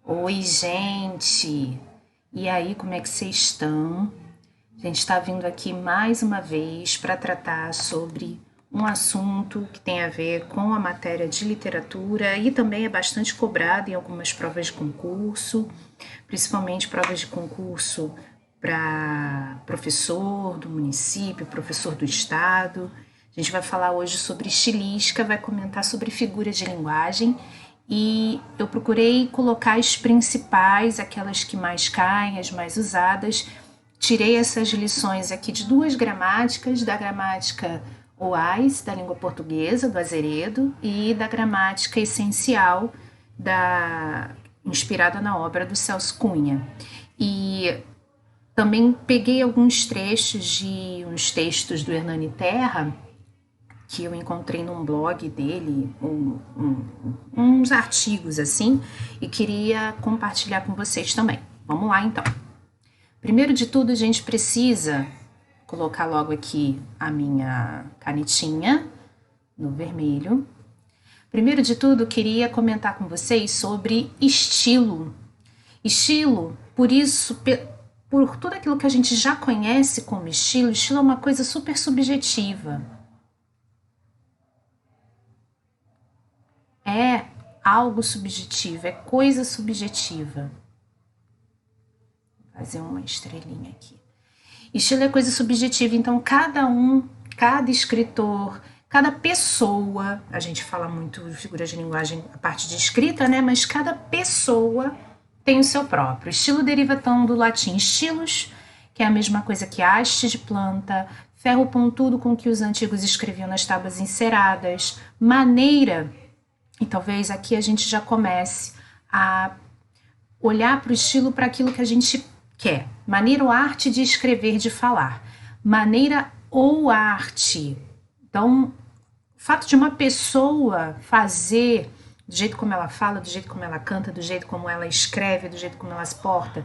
Oi, gente! E aí, como é que vocês estão? A gente está vindo aqui mais uma vez para tratar sobre um assunto que tem a ver com a matéria de literatura e também é bastante cobrado em algumas provas de concurso, principalmente provas de concurso para professor do município, professor do estado. A gente vai falar hoje sobre estilística, vai comentar sobre figuras de linguagem e eu procurei colocar as principais, aquelas que mais caem, as mais usadas. Tirei essas lições aqui de duas gramáticas, da gramática OAS, da língua portuguesa, do Azeredo, e da gramática essencial, inspirada na obra do Celso Cunha. E também peguei alguns trechos de uns textos do Hernani Terra, que eu encontrei num blog dele, uns artigos assim, e queria compartilhar com vocês também. Vamos lá então. Primeiro de tudo, a gente precisa colocar logo aqui a minha canetinha no vermelho. Primeiro de tudo, queria comentar com vocês sobre estilo. Estilo, por tudo aquilo que a gente já conhece como estilo é uma coisa super subjetiva. É algo subjetivo, é coisa subjetiva. Vou fazer uma estrelinha aqui. Estilo é coisa subjetiva, então cada escritor, cada pessoa, a gente fala muito de figuras de linguagem, a parte de escrita, né? Mas cada pessoa tem o seu próprio. Estilo deriva então do latim estilos, que é a mesma coisa que haste de planta, ferro pontudo com que os antigos escreviam nas tábuas enceradas, maneira. E talvez aqui a gente já comece a olhar para o estilo para aquilo que a gente quer. Maneira ou arte de escrever, de falar. Maneira ou arte. Então, o fato de uma pessoa fazer do jeito como ela fala, do jeito como ela canta, do jeito como ela escreve, do jeito como ela se porta,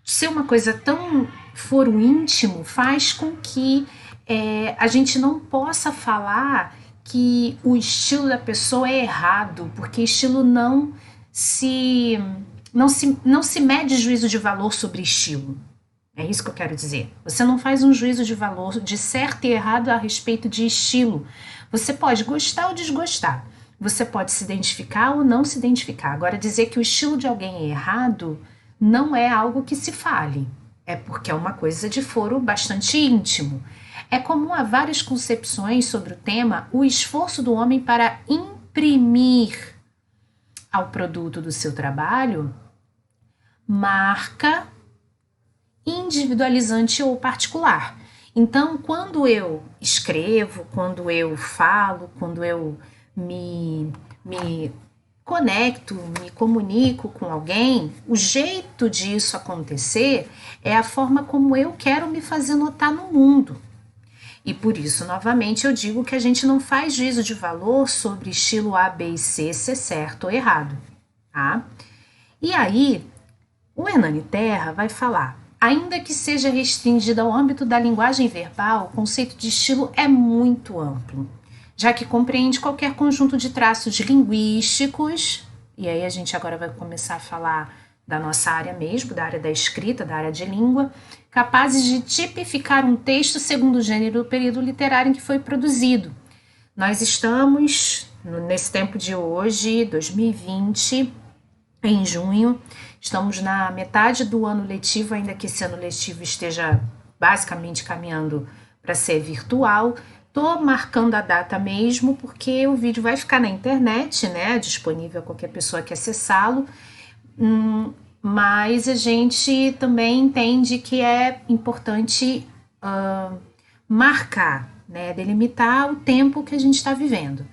ser uma coisa tão foro íntimo faz com que a gente não possa falar que o estilo da pessoa é errado, porque estilo não se mede juízo de valor sobre estilo. É isso que eu quero dizer. Você não faz um juízo de valor de certo e errado a respeito de estilo. Você pode gostar ou desgostar. Você pode se identificar ou não se identificar. Agora, dizer que o estilo de alguém é errado não é algo que se fale. É porque é uma coisa de foro bastante íntimo. É comum a várias concepções sobre o tema o esforço do homem para imprimir ao produto do seu trabalho marca individualizante ou particular. Então, quando eu escrevo, quando eu falo, quando eu me conecto, me comunico com alguém, o jeito disso acontecer é a forma como eu quero me fazer notar no mundo. E por isso, novamente, eu digo que a gente não faz juízo de valor sobre estilo A, B e C ser certo ou errado. Tá? E aí, o Hernani Terra vai falar: ainda que seja restringido ao âmbito da linguagem verbal, o conceito de estilo é muito amplo, já que compreende qualquer conjunto de traços linguísticos, e aí a gente agora vai começar a falar da nossa área mesmo, da área da escrita, da área de língua, capazes de tipificar um texto segundo o gênero do período literário em que foi produzido. Nós estamos, nesse tempo de hoje, 2020, em junho, estamos na metade do ano letivo, ainda que esse ano letivo esteja basicamente caminhando para ser virtual. Estou marcando a data mesmo, porque o vídeo vai ficar na internet, né? Disponível a qualquer pessoa que acessá-lo. Mas a gente também entende que é importante marcar, né? Delimitar o tempo que a gente está vivendo.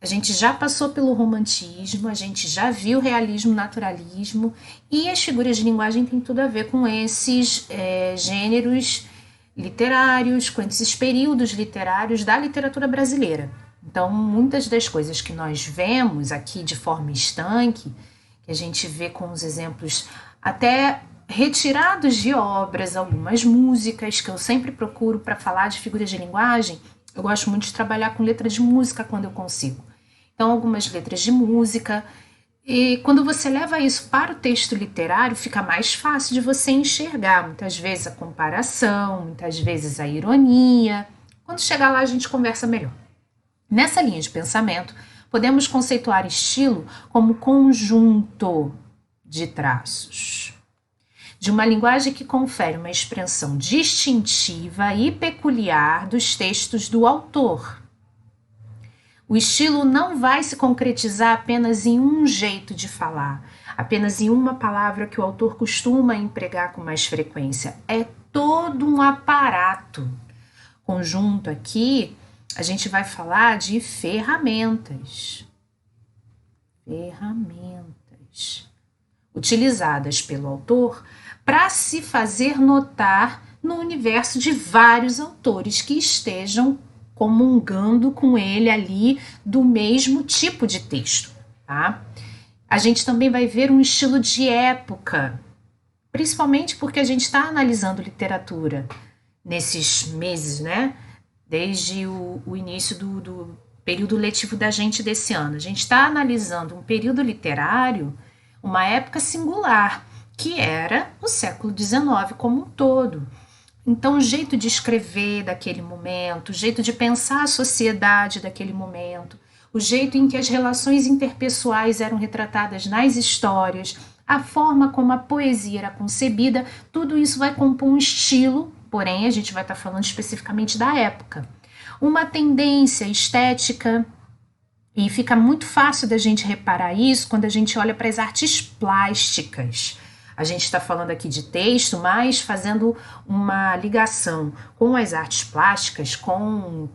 A gente já passou pelo romantismo, a gente já viu realismo, naturalismo, e as figuras de linguagem têm tudo a ver com esses gêneros literários, com esses períodos literários da literatura brasileira. Então, muitas das coisas que nós vemos aqui de forma estanque, que a gente vê com os exemplos até retirados de obras, algumas músicas, que eu sempre procuro para falar de figuras de linguagem. Eu gosto muito de trabalhar com letra de música quando eu consigo. Então, algumas letras de música E quando você leva isso para o texto literário, fica mais fácil de você enxergar, muitas vezes a comparação, muitas vezes a ironia. Quando chegar lá, a gente conversa melhor. Nessa linha de pensamento, podemos conceituar estilo como conjunto de traços de uma linguagem que confere uma expressão distintiva e peculiar dos textos do autor. O estilo não vai se concretizar apenas em um jeito de falar, apenas em uma palavra que o autor costuma empregar com mais frequência. É todo um aparato. Conjunto aqui, a gente vai falar de ferramentas. Ferramentas utilizadas pelo autor para se fazer notar no universo de vários autores que estejam comungando com ele ali do mesmo tipo de texto, tá? A gente também vai ver um estilo de época, principalmente porque a gente está analisando literatura nesses meses, né? Desde o início do período letivo da gente desse ano. A gente está analisando um período literário, uma época singular, que era o século XIX como um todo. Então, o jeito de escrever daquele momento, o jeito de pensar a sociedade daquele momento, o jeito em que as relações interpessoais eram retratadas nas histórias, a forma como a poesia era concebida, tudo isso vai compor um estilo, porém a gente vai estar falando especificamente da época. Uma tendência estética, e fica muito fácil da gente reparar isso quando a gente olha para as artes plásticas. A gente está falando aqui de texto, mas fazendo uma ligação com as artes plásticas, com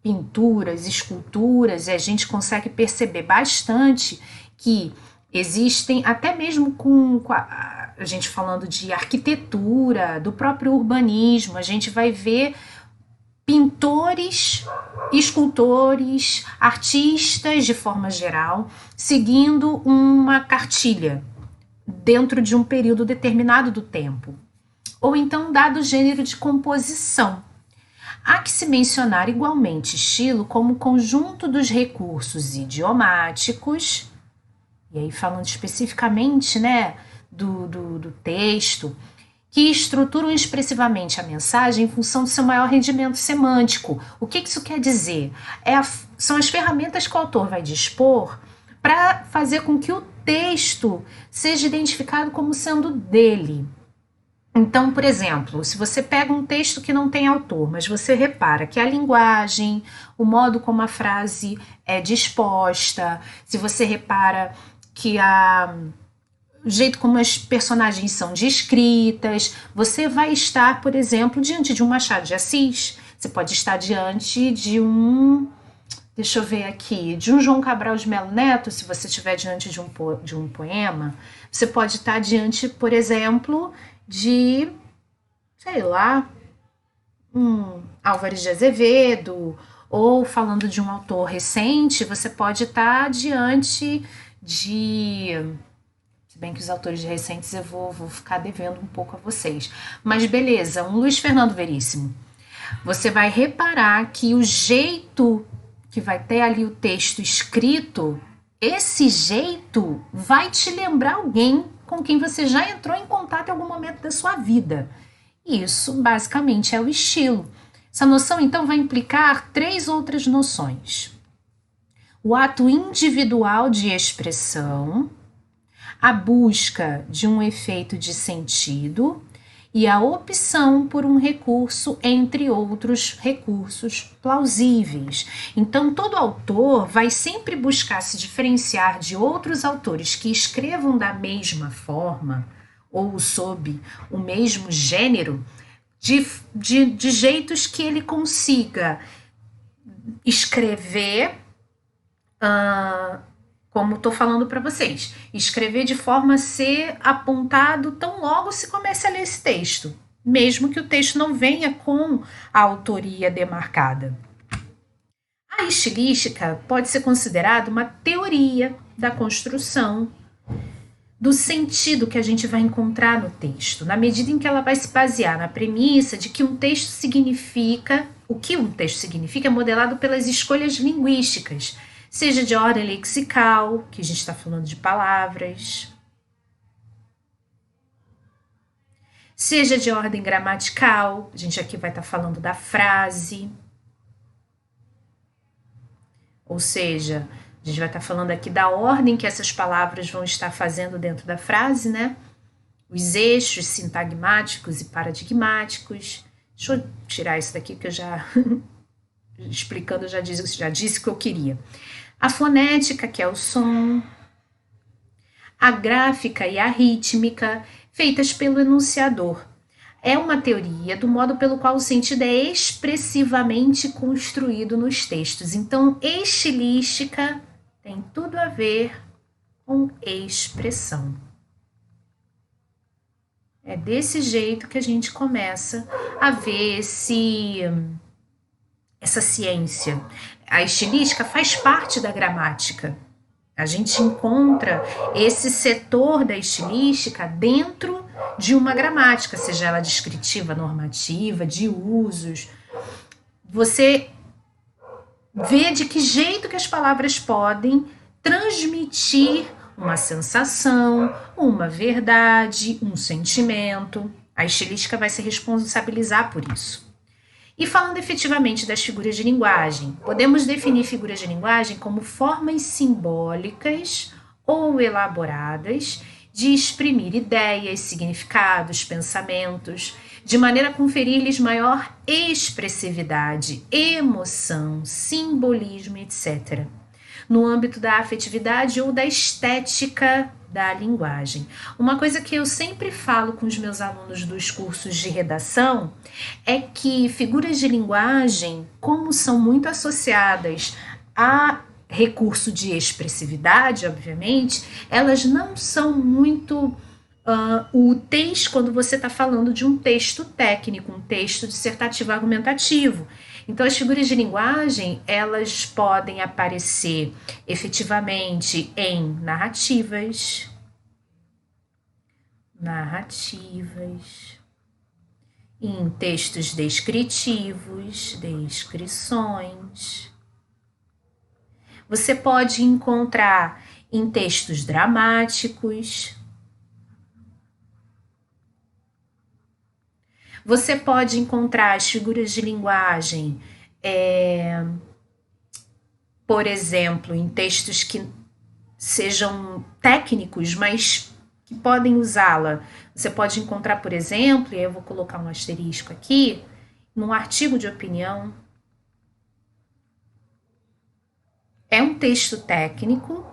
pinturas, esculturas, e a gente consegue perceber bastante que existem, até mesmo com a gente falando de arquitetura, do próprio urbanismo, a gente vai ver pintores, escultores, artistas de forma geral, seguindo uma cartilha dentro de um período determinado do tempo, ou então dado gênero de composição. Há que se mencionar igualmente estilo como conjunto dos recursos idiomáticos, e aí falando especificamente, né, do texto, que estruturam expressivamente a mensagem em função do seu maior rendimento semântico. O que isso quer dizer? São as ferramentas que o autor vai dispor para fazer com que o texto seja identificado como sendo dele. Então, por exemplo, se você pega um texto que não tem autor, mas você repara que a linguagem, o modo como a frase é disposta, se você repara que o jeito como as personagens são descritas, você vai estar, por exemplo, diante de um Machado de Assis, você pode estar diante de deixa eu ver aqui, de um João Cabral de Melo Neto, se você estiver diante de um poema, você pode estar diante, por exemplo, de, sei lá, Álvares de Azevedo, ou falando de um autor recente, você pode estar diante de... Se bem que os autores recentes eu vou ficar devendo um pouco a vocês. Mas beleza, um Luiz Fernando Veríssimo. Você vai reparar que o jeito que vai ter ali o texto escrito, esse jeito vai te lembrar alguém com quem você já entrou em contato em algum momento da sua vida. Isso, basicamente, é o estilo. Essa noção, então, vai implicar 3 outras noções. O ato individual de expressão, a busca de um efeito de sentido e a opção por um recurso entre outros recursos plausíveis. Então, todo autor vai sempre buscar se diferenciar de outros autores que escrevam da mesma forma ou sob o mesmo gênero, de jeitos que ele consiga escrever, como estou falando para vocês, escrever de forma a ser apontado tão logo se comece a ler esse texto, mesmo que o texto não venha com a autoria demarcada. A estilística pode ser considerada uma teoria da construção do sentido que a gente vai encontrar no texto, na medida em que ela vai se basear na premissa de que um texto significa, o que um texto significa é modelado pelas escolhas linguísticas, seja de ordem lexical, que a gente está falando de palavras, seja de ordem gramatical, a gente aqui vai estar falando da frase, ou seja, a gente vai estar falando aqui da ordem que essas palavras vão estar fazendo dentro da frase, né? Os eixos sintagmáticos e paradigmáticos. Deixa eu tirar isso daqui que eu já explicando, eu já disse o que eu queria. A fonética, que é o som, a gráfica e a rítmica, feitas pelo enunciador. É uma teoria do modo pelo qual o sentido é expressivamente construído nos textos. Então, estilística tem tudo a ver com expressão. É desse jeito que a gente começa a ver essa ciência. A estilística faz parte da gramática. A gente encontra esse setor da estilística dentro de uma gramática, seja ela descritiva, normativa, de usos. Você vê de que jeito que as palavras podem transmitir uma sensação, uma verdade, um sentimento. A estilística vai se responsabilizar por isso. E falando efetivamente das figuras de linguagem, podemos definir figuras de linguagem como formas simbólicas ou elaboradas de exprimir ideias, significados, pensamentos, de maneira a conferir-lhes maior expressividade, emoção, simbolismo, etc., no âmbito da afetividade ou da estética da linguagem. Uma coisa que eu sempre falo com os meus alunos dos cursos de redação é que figuras de linguagem, como são muito associadas a recurso de expressividade, obviamente, elas não são muito úteis quando você está falando de um texto técnico, um texto dissertativo argumentativo. Então, as figuras de linguagem, elas podem aparecer efetivamente em narrativas, em textos descritivos, descrições. Você pode encontrar em textos dramáticos. Você pode encontrar as figuras de linguagem, por exemplo, em textos que sejam técnicos, mas que podem usá-la. Você pode encontrar, por exemplo, e eu vou colocar um asterisco aqui, num artigo de opinião. É um texto técnico,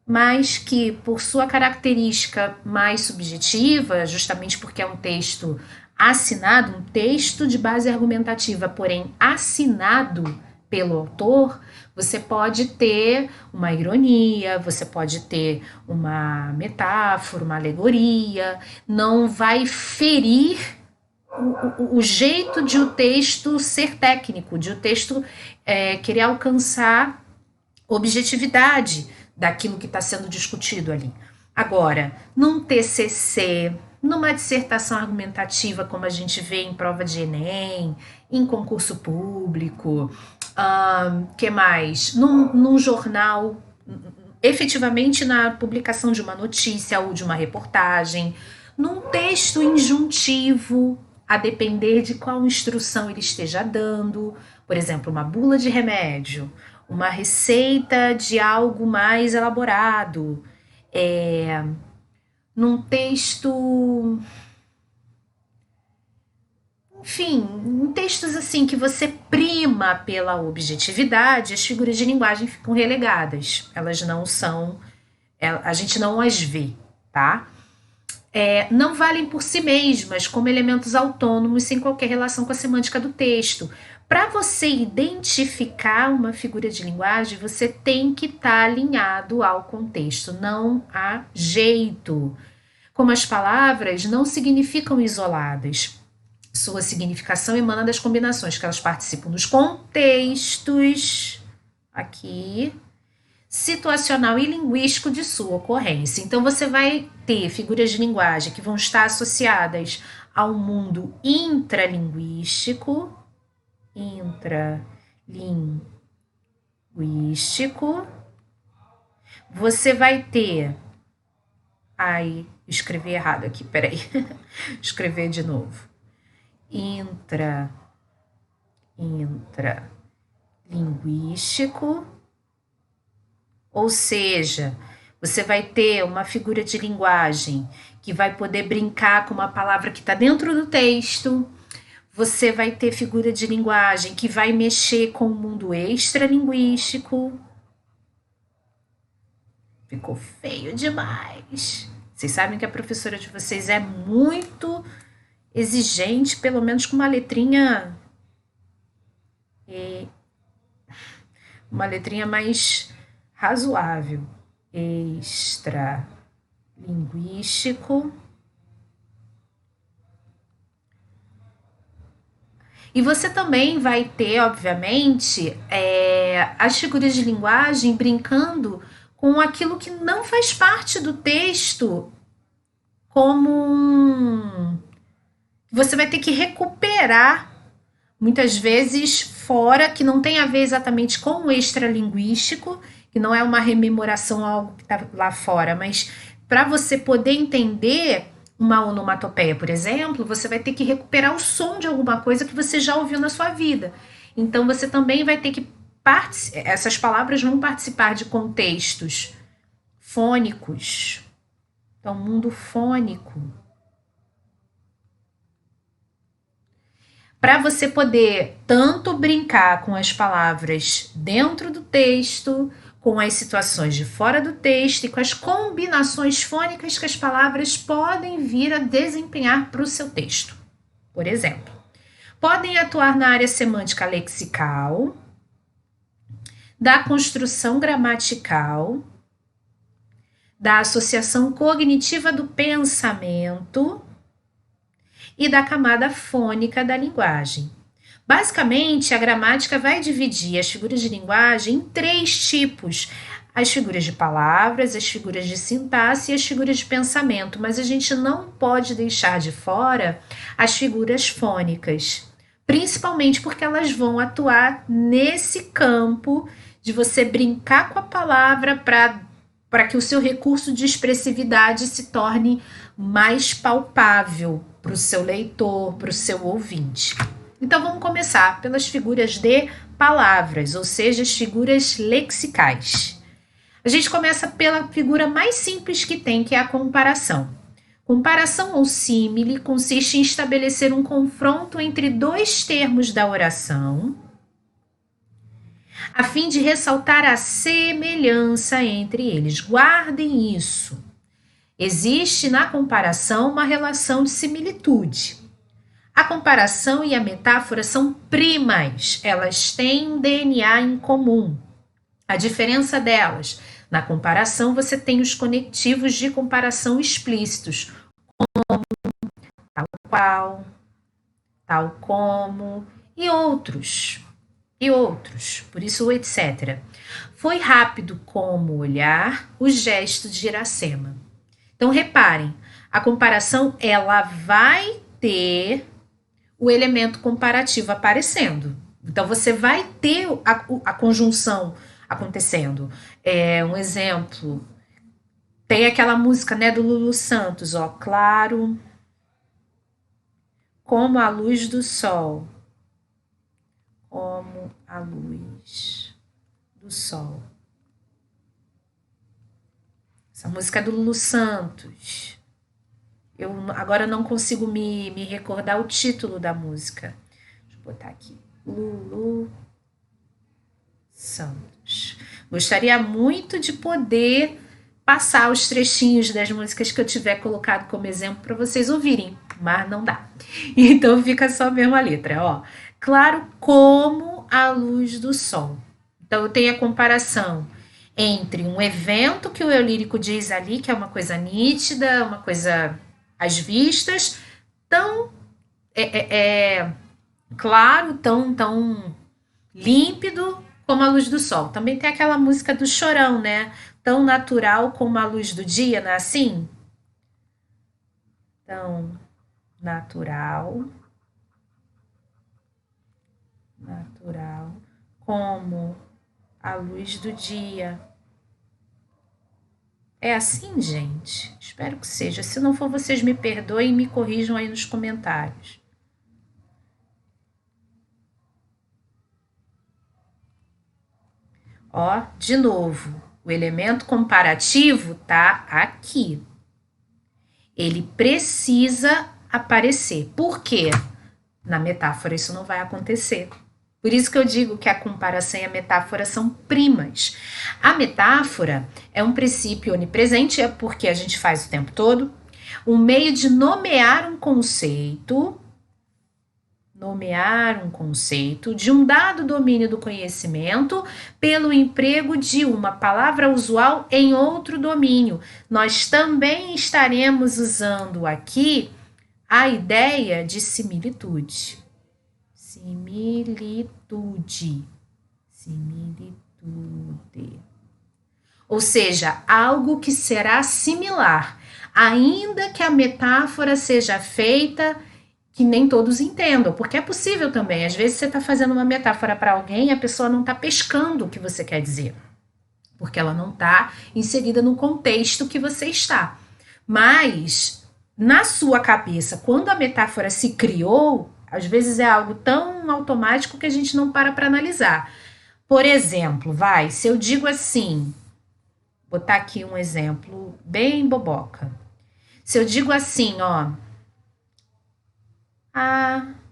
mas que, por sua característica mais subjetiva, justamente porque é um texto assinado, um texto de base argumentativa, porém assinado pelo autor, você pode ter uma ironia, você pode ter uma metáfora, uma alegoria, não vai ferir o jeito de o texto ser técnico, de o texto querer alcançar objetividade daquilo que está sendo discutido ali. Agora, num TCC, numa dissertação argumentativa, como a gente vê em prova de Enem, em concurso público, que mais? Num jornal, efetivamente na publicação de uma notícia ou de uma reportagem, num texto injuntivo, a depender de qual instrução ele esteja dando, por exemplo, uma bula de remédio, uma receita de algo mais elaborado, num texto, enfim, em textos assim que você prima pela objetividade, as figuras de linguagem ficam relegadas, elas não são, a gente não as vê, tá? Não valem por si mesmas como elementos autônomos sem qualquer relação com a semântica do texto. Para você identificar uma figura de linguagem, você tem que estar alinhado ao contexto, não há jeito. Como as palavras não significam isoladas, sua significação emana das combinações que elas participam dos contextos, aqui, situacional e linguístico de sua ocorrência. Então, você vai ter figuras de linguagem que vão estar associadas ao mundo intralinguístico, linguístico. Você vai ter... Ai, escrevi errado aqui, peraí. Escrever de novo. Intralinguístico. Ou seja, você vai ter uma figura de linguagem que vai poder brincar com uma palavra que está dentro do texto. Você vai ter figura de linguagem que vai mexer com o mundo extralinguístico. Ficou feio demais. Vocês sabem que a professora de vocês é muito exigente, pelo menos com uma letrinha mais razoável. Extralinguístico. E você também vai ter, obviamente, as figuras de linguagem brincando com aquilo que não faz parte do texto, como você vai ter que recuperar, muitas vezes fora, que não tem a ver exatamente com o extralinguístico, que não é uma rememoração a algo que está lá fora, mas para você poder entender uma onomatopeia, por exemplo, você vai ter que recuperar o som de alguma coisa que você já ouviu na sua vida. Então você também vai ter que essas palavras vão participar de contextos fônicos. Então, mundo fônico. Para você poder tanto brincar com as palavras dentro do texto, com as situações de fora do texto e com as combinações fônicas que as palavras podem vir a desempenhar para o seu texto. Por exemplo, podem atuar na área semântica lexical, da construção gramatical, da associação cognitiva do pensamento e da camada fônica da linguagem. Basicamente, a gramática vai dividir as figuras de linguagem em 3 tipos: as figuras de palavras, as figuras de sintaxe e as figuras de pensamento, mas a gente não pode deixar de fora as figuras fônicas, principalmente porque elas vão atuar nesse campo de você brincar com a palavra para que o seu recurso de expressividade se torne mais palpável para o seu leitor, para o seu ouvinte. Então vamos começar pelas figuras de palavras, ou seja, as figuras lexicais. A gente começa pela figura mais simples que tem, que é a comparação. Comparação ou símile consiste em estabelecer um confronto entre 2 termos da oração, a fim de ressaltar a semelhança entre eles. Guardem isso. Existe na comparação uma relação de similitude. A comparação e a metáfora são primas, elas têm um DNA em comum. A diferença delas, na comparação você tem os conectivos de comparação explícitos, como tal qual, tal como e outros. Por isso o etc. Foi rápido como olhar o gesto de Iracema. Então reparem, a comparação ela vai ter o elemento comparativo aparecendo. Então você vai ter a conjunção acontecendo. Um exemplo, tem aquela música, né, do Lulu Santos, ó, claro como a luz do sol. Como a luz do sol. Essa música é do Lulu Santos. Eu agora não consigo me recordar o título da música. Deixa eu botar aqui. Lulu Santos. Gostaria muito de poder passar os trechinhos das músicas que eu tiver colocado como exemplo para vocês ouvirem, mas não dá. Então fica só a mesma letra, ó. Claro como a luz do sol. Então eu tenho a comparação entre um evento que o eu lírico diz ali, que é uma coisa nítida, uma coisa às vistas, tão claro, tão límpido como a luz do sol. Também tem aquela música do Chorão, né? Tão natural como a luz do dia, não é assim? Tão natural como à luz do dia. É assim, gente? Espero que seja. Se não for, vocês me perdoem e me corrijam aí nos comentários. Ó, de novo, o elemento comparativo tá aqui. Ele precisa aparecer. Por quê? Na metáfora isso não vai acontecer. Por isso que eu digo que a comparação e a metáfora são primas. A metáfora é um princípio onipresente, é porque a gente faz o tempo todo, um meio de nomear um conceito de um dado domínio do conhecimento pelo emprego de uma palavra usual em outro domínio. Nós também estaremos usando aqui a ideia de similitude. Similitude. Ou seja, algo que será similar, ainda que a metáfora seja feita que nem todos entendam, porque é possível também. Às vezes você está fazendo uma metáfora para alguém e a pessoa não está pescando o que você quer dizer, porque ela não está inserida no contexto que você está. Mas, na sua cabeça, quando a metáfora se criou, às vezes é algo tão automático que a gente não para analisar. Por exemplo, se eu digo assim, vou botar aqui um exemplo bem boboca. Se eu digo assim, ó, Adriano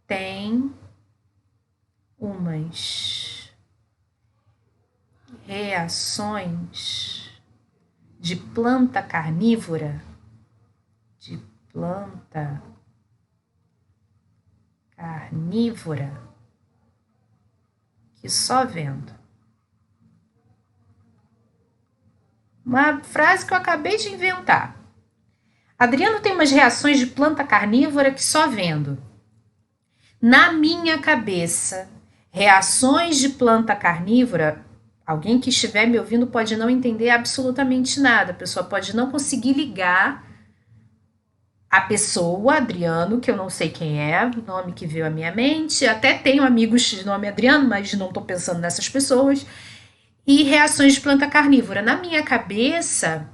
tem umas reações de planta carnívora, que só vendo. Uma frase que eu acabei de inventar. Adriano tem umas reações de planta carnívora que só vendo. Na minha cabeça, reações de planta carnívora, alguém que estiver me ouvindo pode não entender absolutamente nada. A pessoa pode não conseguir ligar a pessoa, Adriano, que eu não sei quem é, o nome que veio à minha mente. Até tenho amigos de nome Adriano, mas não estou pensando nessas pessoas. E reações de planta carnívora. Na minha cabeça,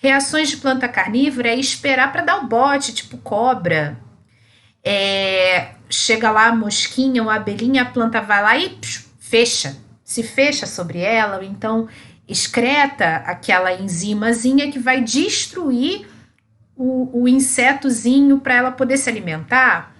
reações de planta carnívora é esperar para dar o bote, tipo cobra. Chega lá a mosquinha, uma abelhinha, a planta vai lá e fecha. Se fecha sobre ela, ou então excreta aquela enzimazinha que vai destruir o insetozinho para ela poder se alimentar.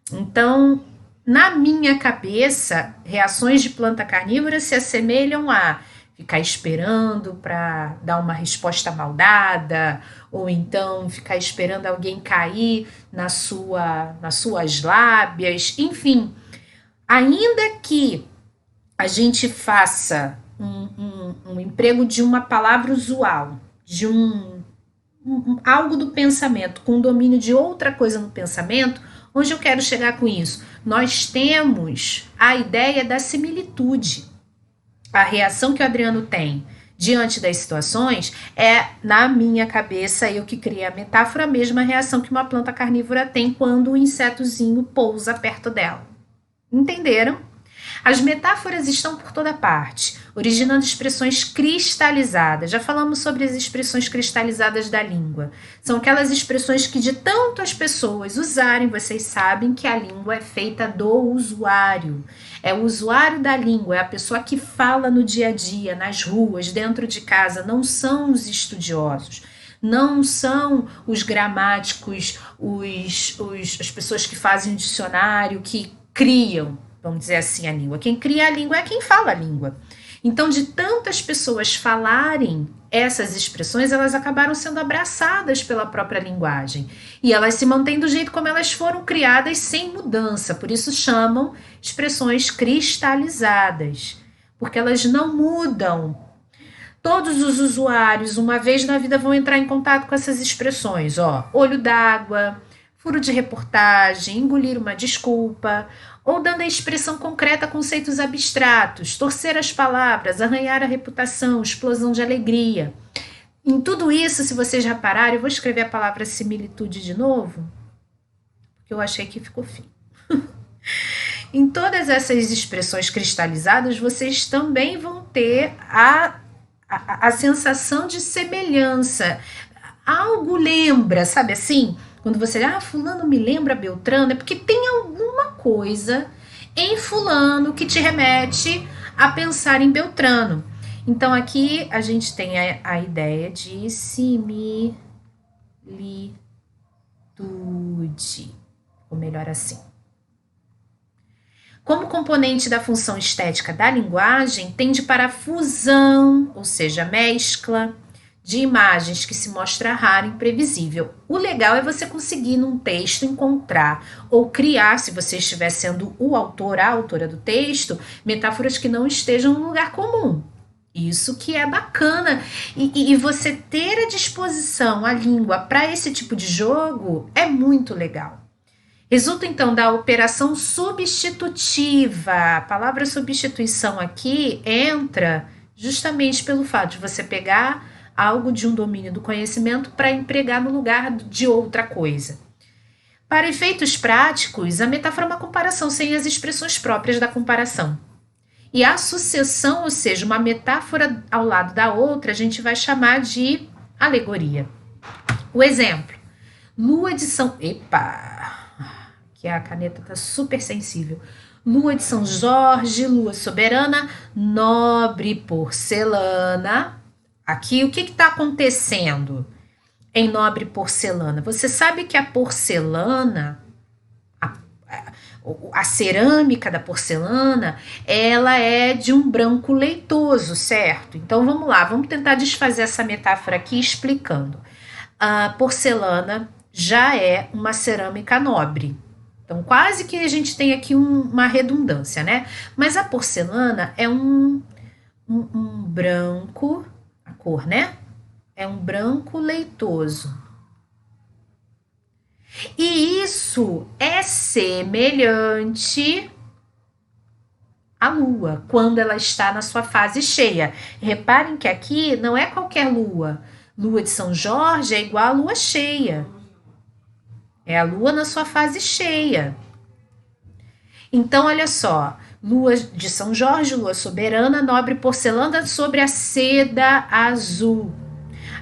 Então, na minha cabeça, reações de planta carnívora se assemelham a ficar esperando para dar uma resposta maldada, ou então ficar esperando alguém cair nas suas lábias, enfim. Ainda que a gente faça um emprego de uma palavra usual, de algo do pensamento, com o domínio de outra coisa no pensamento, onde eu quero chegar com isso? Nós temos a ideia da similitude. A reação que o Adriano tem diante das situações é, na minha cabeça, eu que criei a metáfora, a mesma reação que uma planta carnívora tem quando o insetozinho pousa perto dela. Entenderam? As metáforas estão por toda parte, originando expressões cristalizadas. Já falamos sobre as expressões cristalizadas da língua. São aquelas expressões que, de tanto as pessoas usarem, vocês sabem que a língua é feita do usuário. É o usuário da língua, é a pessoa que fala no dia a dia, nas ruas, dentro de casa. Não são os estudiosos. Não são os gramáticos, as pessoas que fazem o dicionário, que criam, vamos dizer assim, a língua. Quem cria a língua é quem fala a língua. Então, de tantas pessoas falarem essas expressões, elas acabaram sendo abraçadas pela própria linguagem. E elas se mantêm do jeito como elas foram criadas, sem mudança. Por isso chamam expressões cristalizadas, porque elas não mudam. Todos os usuários, uma vez na vida, vão entrar em contato com essas expressões. Olho d'água, furo de reportagem, engolir uma desculpa, ou dando a expressão concreta a conceitos abstratos, torcer as palavras, arranhar a reputação, explosão de alegria. Em tudo isso, se vocês repararem, eu vou escrever a palavra similitude de novo, porque eu achei que ficou feio. Em todas essas expressões cristalizadas, vocês também vão ter a sensação de semelhança. Algo lembra, sabe assim? Quando você, fulano me lembra Beltrano, é porque tem alguma coisa em fulano que te remete a pensar em Beltrano. Então aqui a gente tem a ideia de similitude, ou melhor assim. Como componente da função estética da linguagem, tende para a fusão, ou seja, mescla, de imagens que se mostra rara e imprevisível. O legal é você conseguir num texto encontrar ou criar, se você estiver sendo o autor, a autora do texto, metáforas que não estejam no lugar comum. Isso que é bacana. E você ter à disposição a língua para esse tipo de jogo é muito legal. Resulta então da operação substitutiva. A palavra substituição aqui entra justamente pelo fato de você pegar algo de um domínio do conhecimento para empregar no lugar de outra coisa. Para efeitos práticos, a metáfora é uma comparação sem as expressões próprias da comparação. E a sucessão, ou seja, uma metáfora ao lado da outra, a gente vai chamar de alegoria. O exemplo: lua de São... Epa! Que a caneta tá super sensível. Lua de São Jorge, lua soberana, nobre porcelana. Aqui, o que está acontecendo em nobre porcelana? Você sabe que a porcelana, a cerâmica da porcelana, ela é de um branco leitoso, certo? Então, vamos lá, vamos tentar desfazer essa metáfora aqui explicando. A porcelana já é uma cerâmica nobre. Então, quase que a gente tem aqui uma redundância, né? Mas a porcelana é um branco, a cor, né? É um branco leitoso. E isso é semelhante à lua, quando ela está na sua fase cheia. Reparem que aqui não é qualquer lua. Lua de São Jorge é igual à lua cheia. É a lua na sua fase cheia. Então, olha só, lua de São Jorge, lua soberana, nobre porcelana sobre a seda azul.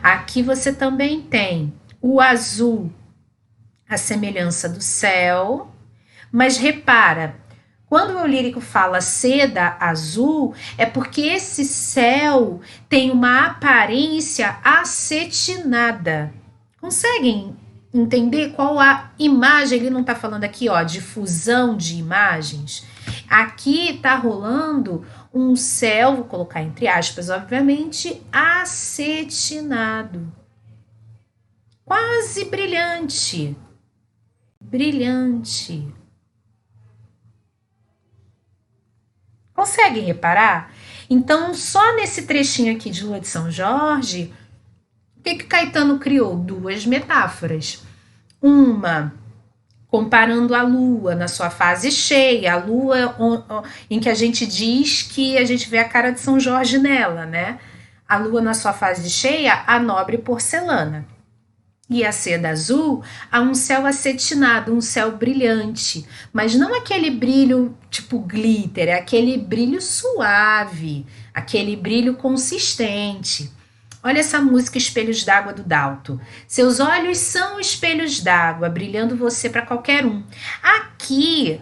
Aqui você também tem o azul, a semelhança do céu, mas repara, quando o lírico fala seda azul, é porque esse céu tem uma aparência acetinada. Conseguem entender qual a imagem? Ele não está falando aqui, ó, de fusão de imagens. Aqui está rolando um céu, vou colocar entre aspas, obviamente, acetinado. Quase brilhante. Brilhante. Conseguem reparar? Então, só nesse trechinho aqui de Lua de São Jorge, o que Caetano criou? Duas metáforas. Uma, comparando a lua na sua fase cheia, a lua em que a gente diz que a gente vê a cara de São Jorge nela, né? A lua na sua fase cheia, a nobre porcelana. E a seda azul, há um céu acetinado, um céu brilhante, mas não aquele brilho tipo glitter, é aquele brilho suave, aquele brilho consistente. Olha essa música Espelhos d'Água do Dalto. Seus olhos são espelhos d'água, brilhando você para qualquer um. Aqui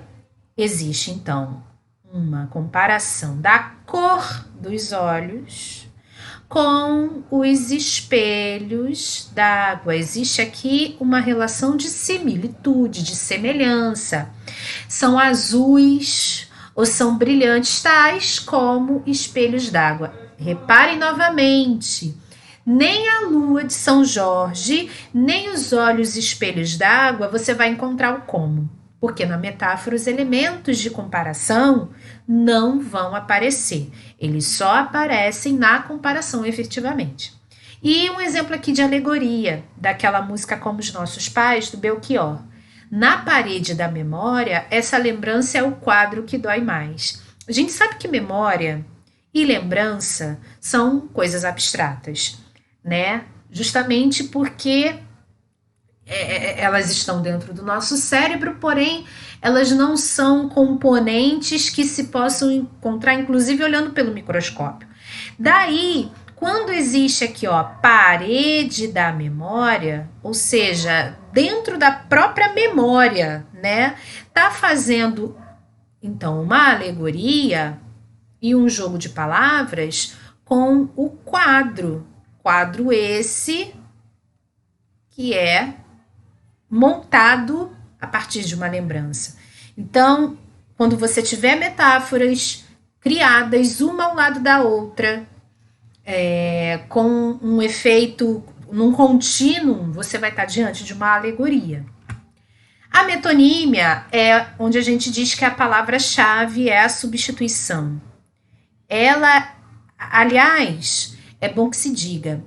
existe, então, uma comparação da cor dos olhos com os espelhos d'água. Existe aqui uma relação de similitude, de semelhança. São azuis ou são brilhantes, tais como espelhos d'água. Reparem novamente, nem a lua de São Jorge, nem os olhos espelhos d'água você vai encontrar o como. Porque na metáfora os elementos de comparação não vão aparecer. Eles só aparecem na comparação efetivamente. E um exemplo aqui de alegoria, daquela música Como os Nossos Pais, do Belchior. Na parede da memória, essa lembrança é o quadro que dói mais. A gente sabe que memória e lembrança são coisas abstratas. né? Justamente porque elas estão dentro do nosso cérebro, porém elas não são componentes que se possam encontrar, inclusive olhando pelo microscópio. Daí, quando existe aqui, ó, parede da memória, ou seja, dentro da própria memória, né, tá fazendo então uma alegoria e um jogo de palavras com o quadro. Quadro esse que é montado a partir de uma lembrança. Então, quando você tiver metáforas criadas uma ao lado da outra, com um efeito num contínuo, você vai estar diante de uma alegoria. A metonímia é onde a gente diz que a palavra-chave é a substituição. Ela, aliás, é bom que se diga,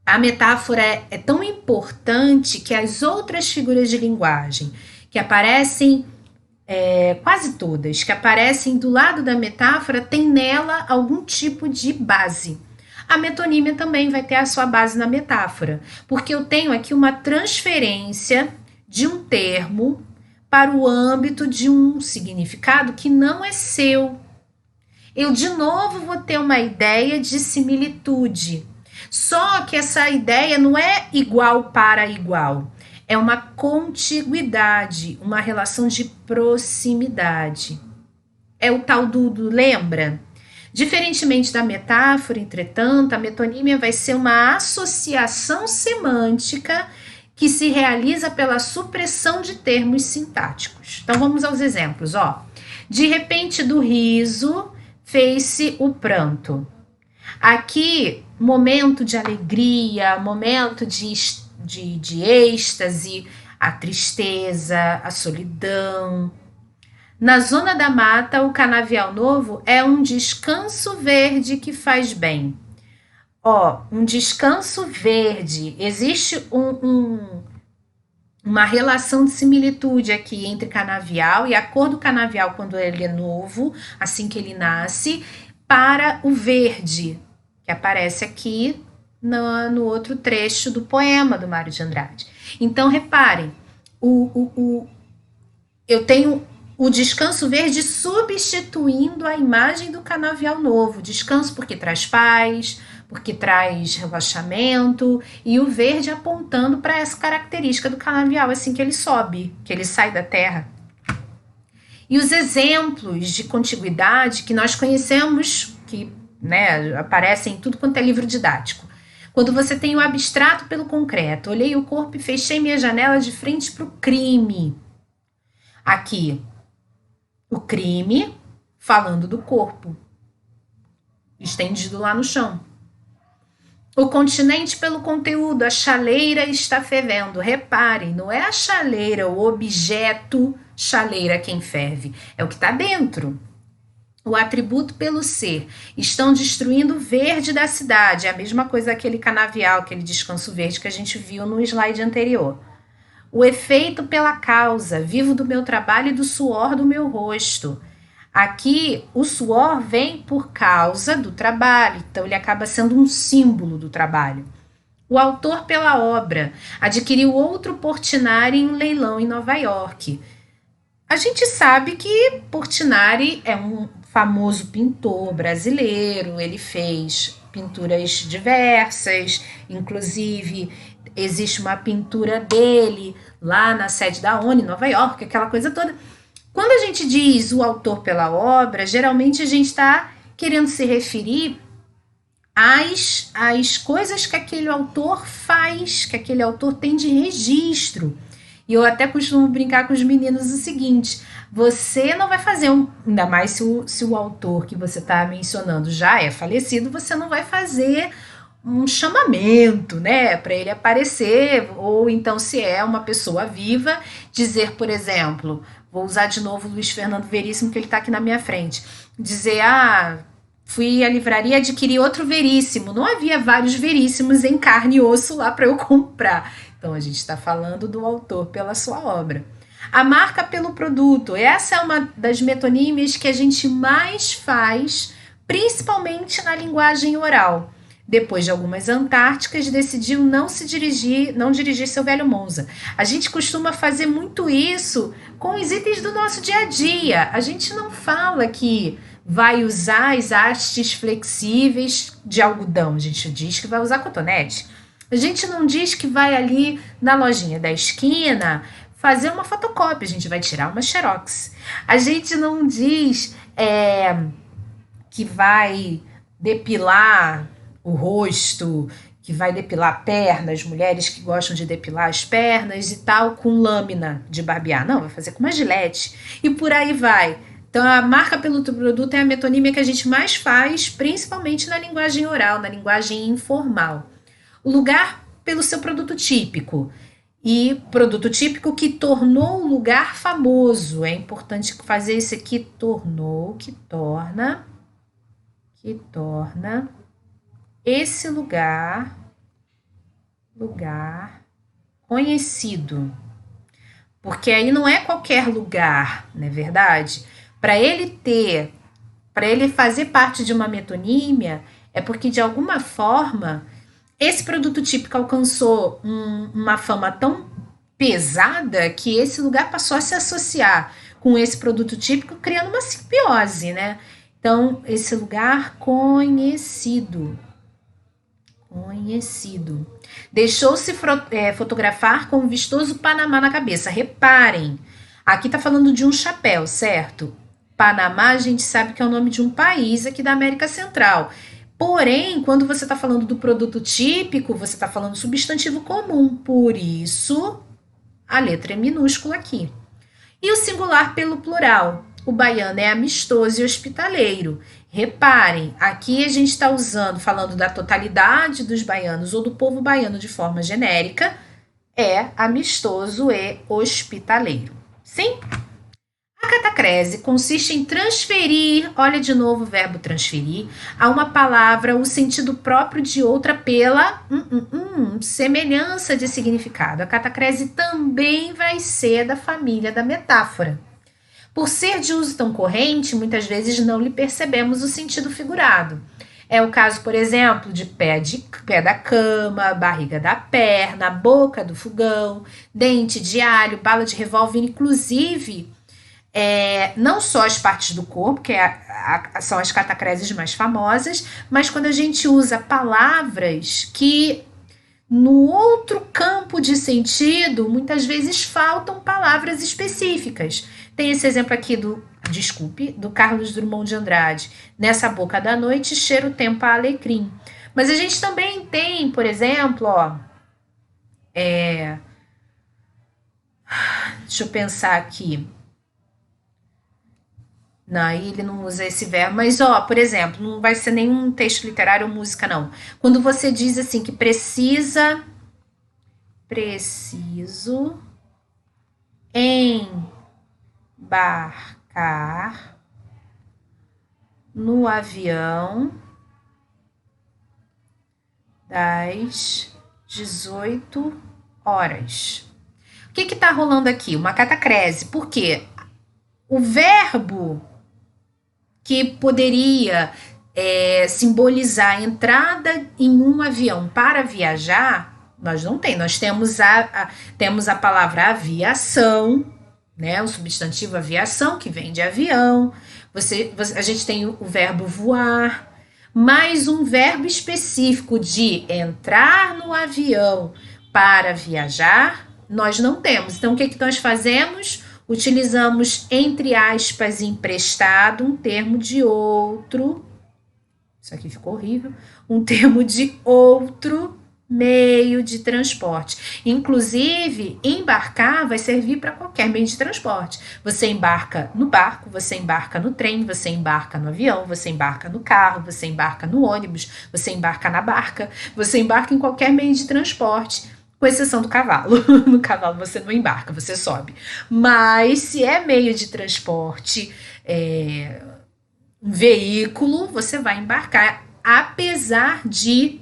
a metáfora é tão importante que as outras figuras de linguagem que aparecem, quase todas, que aparecem do lado da metáfora, tem nela algum tipo de base. A metonímia também vai ter a sua base na metáfora, porque eu tenho aqui uma transferência de um termo para o âmbito de um significado que não é seu. Eu, de novo, vou ter uma ideia de similitude. Só que essa ideia não é igual para igual. É uma contiguidade, uma relação de proximidade. É o tal do lembra? Diferentemente da metáfora, entretanto, a metonímia vai ser uma associação semântica que se realiza pela supressão de termos sintáticos. Então vamos aos exemplos, ó. De repente do riso fez-se o pranto. Aqui, momento de alegria, momento de êxtase, a tristeza, a solidão. Na zona da mata, o canavial novo é um descanso verde que faz bem. Ó, um descanso verde. Existe uma relação de similitude aqui entre canavial e a cor do canavial quando ele é novo, assim que ele nasce, para o verde, que aparece aqui no outro trecho do poema do Mário de Andrade. Então, reparem, eu tenho o descanso verde substituindo a imagem do canavial novo. Descanso porque traz paz, porque traz relaxamento, e o verde apontando para essa característica do canavial, assim que ele sobe, que ele sai da terra. E os exemplos de contiguidade que nós conhecemos, que, né, aparecem em tudo quanto é livro didático. Quando você tem o abstrato pelo concreto, olhei o corpo e fechei minha janela de frente para o crime. Aqui, o crime falando do corpo, estendido lá no chão. O continente pelo conteúdo, a chaleira está fervendo. Reparem, não é a chaleira, o objeto chaleira quem ferve, é o que está dentro. O atributo pelo ser, estão destruindo o verde da cidade, é a mesma coisa aquele canavial, aquele descanso verde que a gente viu no slide anterior. O efeito pela causa, vivo do meu trabalho e do suor do meu rosto. Aqui, o suor vem por causa do trabalho, então ele acaba sendo um símbolo do trabalho. O autor pela obra, adquiriu outro Portinari em um leilão em Nova York. A gente sabe que Portinari é um famoso pintor brasileiro, ele fez pinturas diversas, inclusive existe uma pintura dele lá na sede da ONU, em Nova York, aquela coisa toda. Quando a gente diz o autor pela obra, geralmente a gente está querendo se referir às coisas que aquele autor faz, que aquele autor tem de registro. E eu até costumo brincar com os meninos o seguinte: você não vai fazer ainda mais se o autor que você está mencionando já é falecido, você não vai fazer um chamamento, né, para ele aparecer, ou então, se é uma pessoa viva, dizer, por exemplo, vou usar de novo o Luiz Fernando Veríssimo, que ele está aqui na minha frente, dizer, fui à livraria adquirir outro Veríssimo, não havia vários Veríssimos em carne e osso lá para eu comprar. Então, a gente está falando do autor pela sua obra. A marca pelo produto, essa é uma das metonímias que a gente mais faz, principalmente na linguagem oral. Depois de algumas antárticas, decidiu não dirigir seu velho Monza. A gente costuma fazer muito isso com os itens do nosso dia a dia. A gente não fala que vai usar as hastes flexíveis de algodão, a gente diz que vai usar cotonete. A gente não diz que vai ali na lojinha da esquina fazer uma fotocópia, a gente vai tirar uma xerox. A gente não diz que vai depilar o rosto, que vai depilar a perna, as mulheres que gostam de depilar as pernas e tal, com lâmina de barbear. Não, vai fazer com uma gilete. E por aí vai. Então, a marca pelo produto é a metonímia que a gente mais faz, principalmente na linguagem oral, na linguagem informal. O lugar pelo seu produto típico. E produto típico que tornou o lugar famoso. É importante fazer isso aqui, que torna esse lugar conhecido. Porque aí não é qualquer lugar, não é verdade? Para ele fazer parte de uma metonímia, é porque de alguma forma esse produto típico alcançou uma fama tão pesada que esse lugar passou a se associar com esse produto típico, criando uma simbiose, né? Então, esse lugar conhecido. Deixou-se fotografar com um vistoso Panamá na cabeça. Reparem, aqui tá falando de um chapéu, certo? Panamá, a gente sabe que é o nome de um país aqui da América Central. Porém, quando você está falando do produto típico, você está falando substantivo comum. Por isso, a letra é minúscula aqui. E o singular pelo plural. O baiano é amistoso e hospitaleiro. Reparem, aqui a gente está falando da totalidade dos baianos ou do povo baiano de forma genérica, é amistoso e hospitaleiro. Sim? A catacrese consiste em transferir, olha de novo o verbo transferir, a uma palavra o sentido próprio de outra pela semelhança de significado. A catacrese também vai ser da família da metáfora. Por ser de uso tão corrente, muitas vezes não lhe percebemos o sentido figurado. É o caso, por exemplo, de pé da cama, barriga da perna, boca do fogão, dente de alho, bala de revólver, inclusive não só as partes do corpo, que são as catacreses mais famosas, mas quando a gente usa palavras que no outro campo de sentido, muitas vezes faltam palavras específicas. Tem esse exemplo aqui do Carlos Drummond de Andrade. Nessa boca da noite, cheira o tempo a alecrim. Mas a gente também tem, por exemplo, deixa eu pensar aqui. Não, aí ele não usa esse verbo, mas por exemplo, não vai ser nenhum texto literário ou música, não. Quando você diz assim que preciso embarcar no avião das 18 horas. O que está rolando aqui? Uma catacrese. Por quê? O verbo que poderia simbolizar a entrada em um avião para viajar, nós não temos. Nós temos a palavra aviação, né? O substantivo aviação, que vem de avião. A gente tem o verbo voar, mais um verbo específico de entrar no avião para viajar, nós não temos. Então, o que nós fazemos? Utilizamos, entre aspas, emprestado, um termo de outro, isso aqui ficou horrível, um termo de outro meio de transporte. Inclusive, embarcar vai servir para qualquer meio de transporte. Você embarca no barco, você embarca no trem, você embarca no avião, você embarca no carro, você embarca no ônibus, você embarca na barca, você embarca em qualquer meio de transporte, com exceção do cavalo. No cavalo você não embarca, você sobe. Mas se é meio de transporte, um veículo, você vai embarcar, apesar de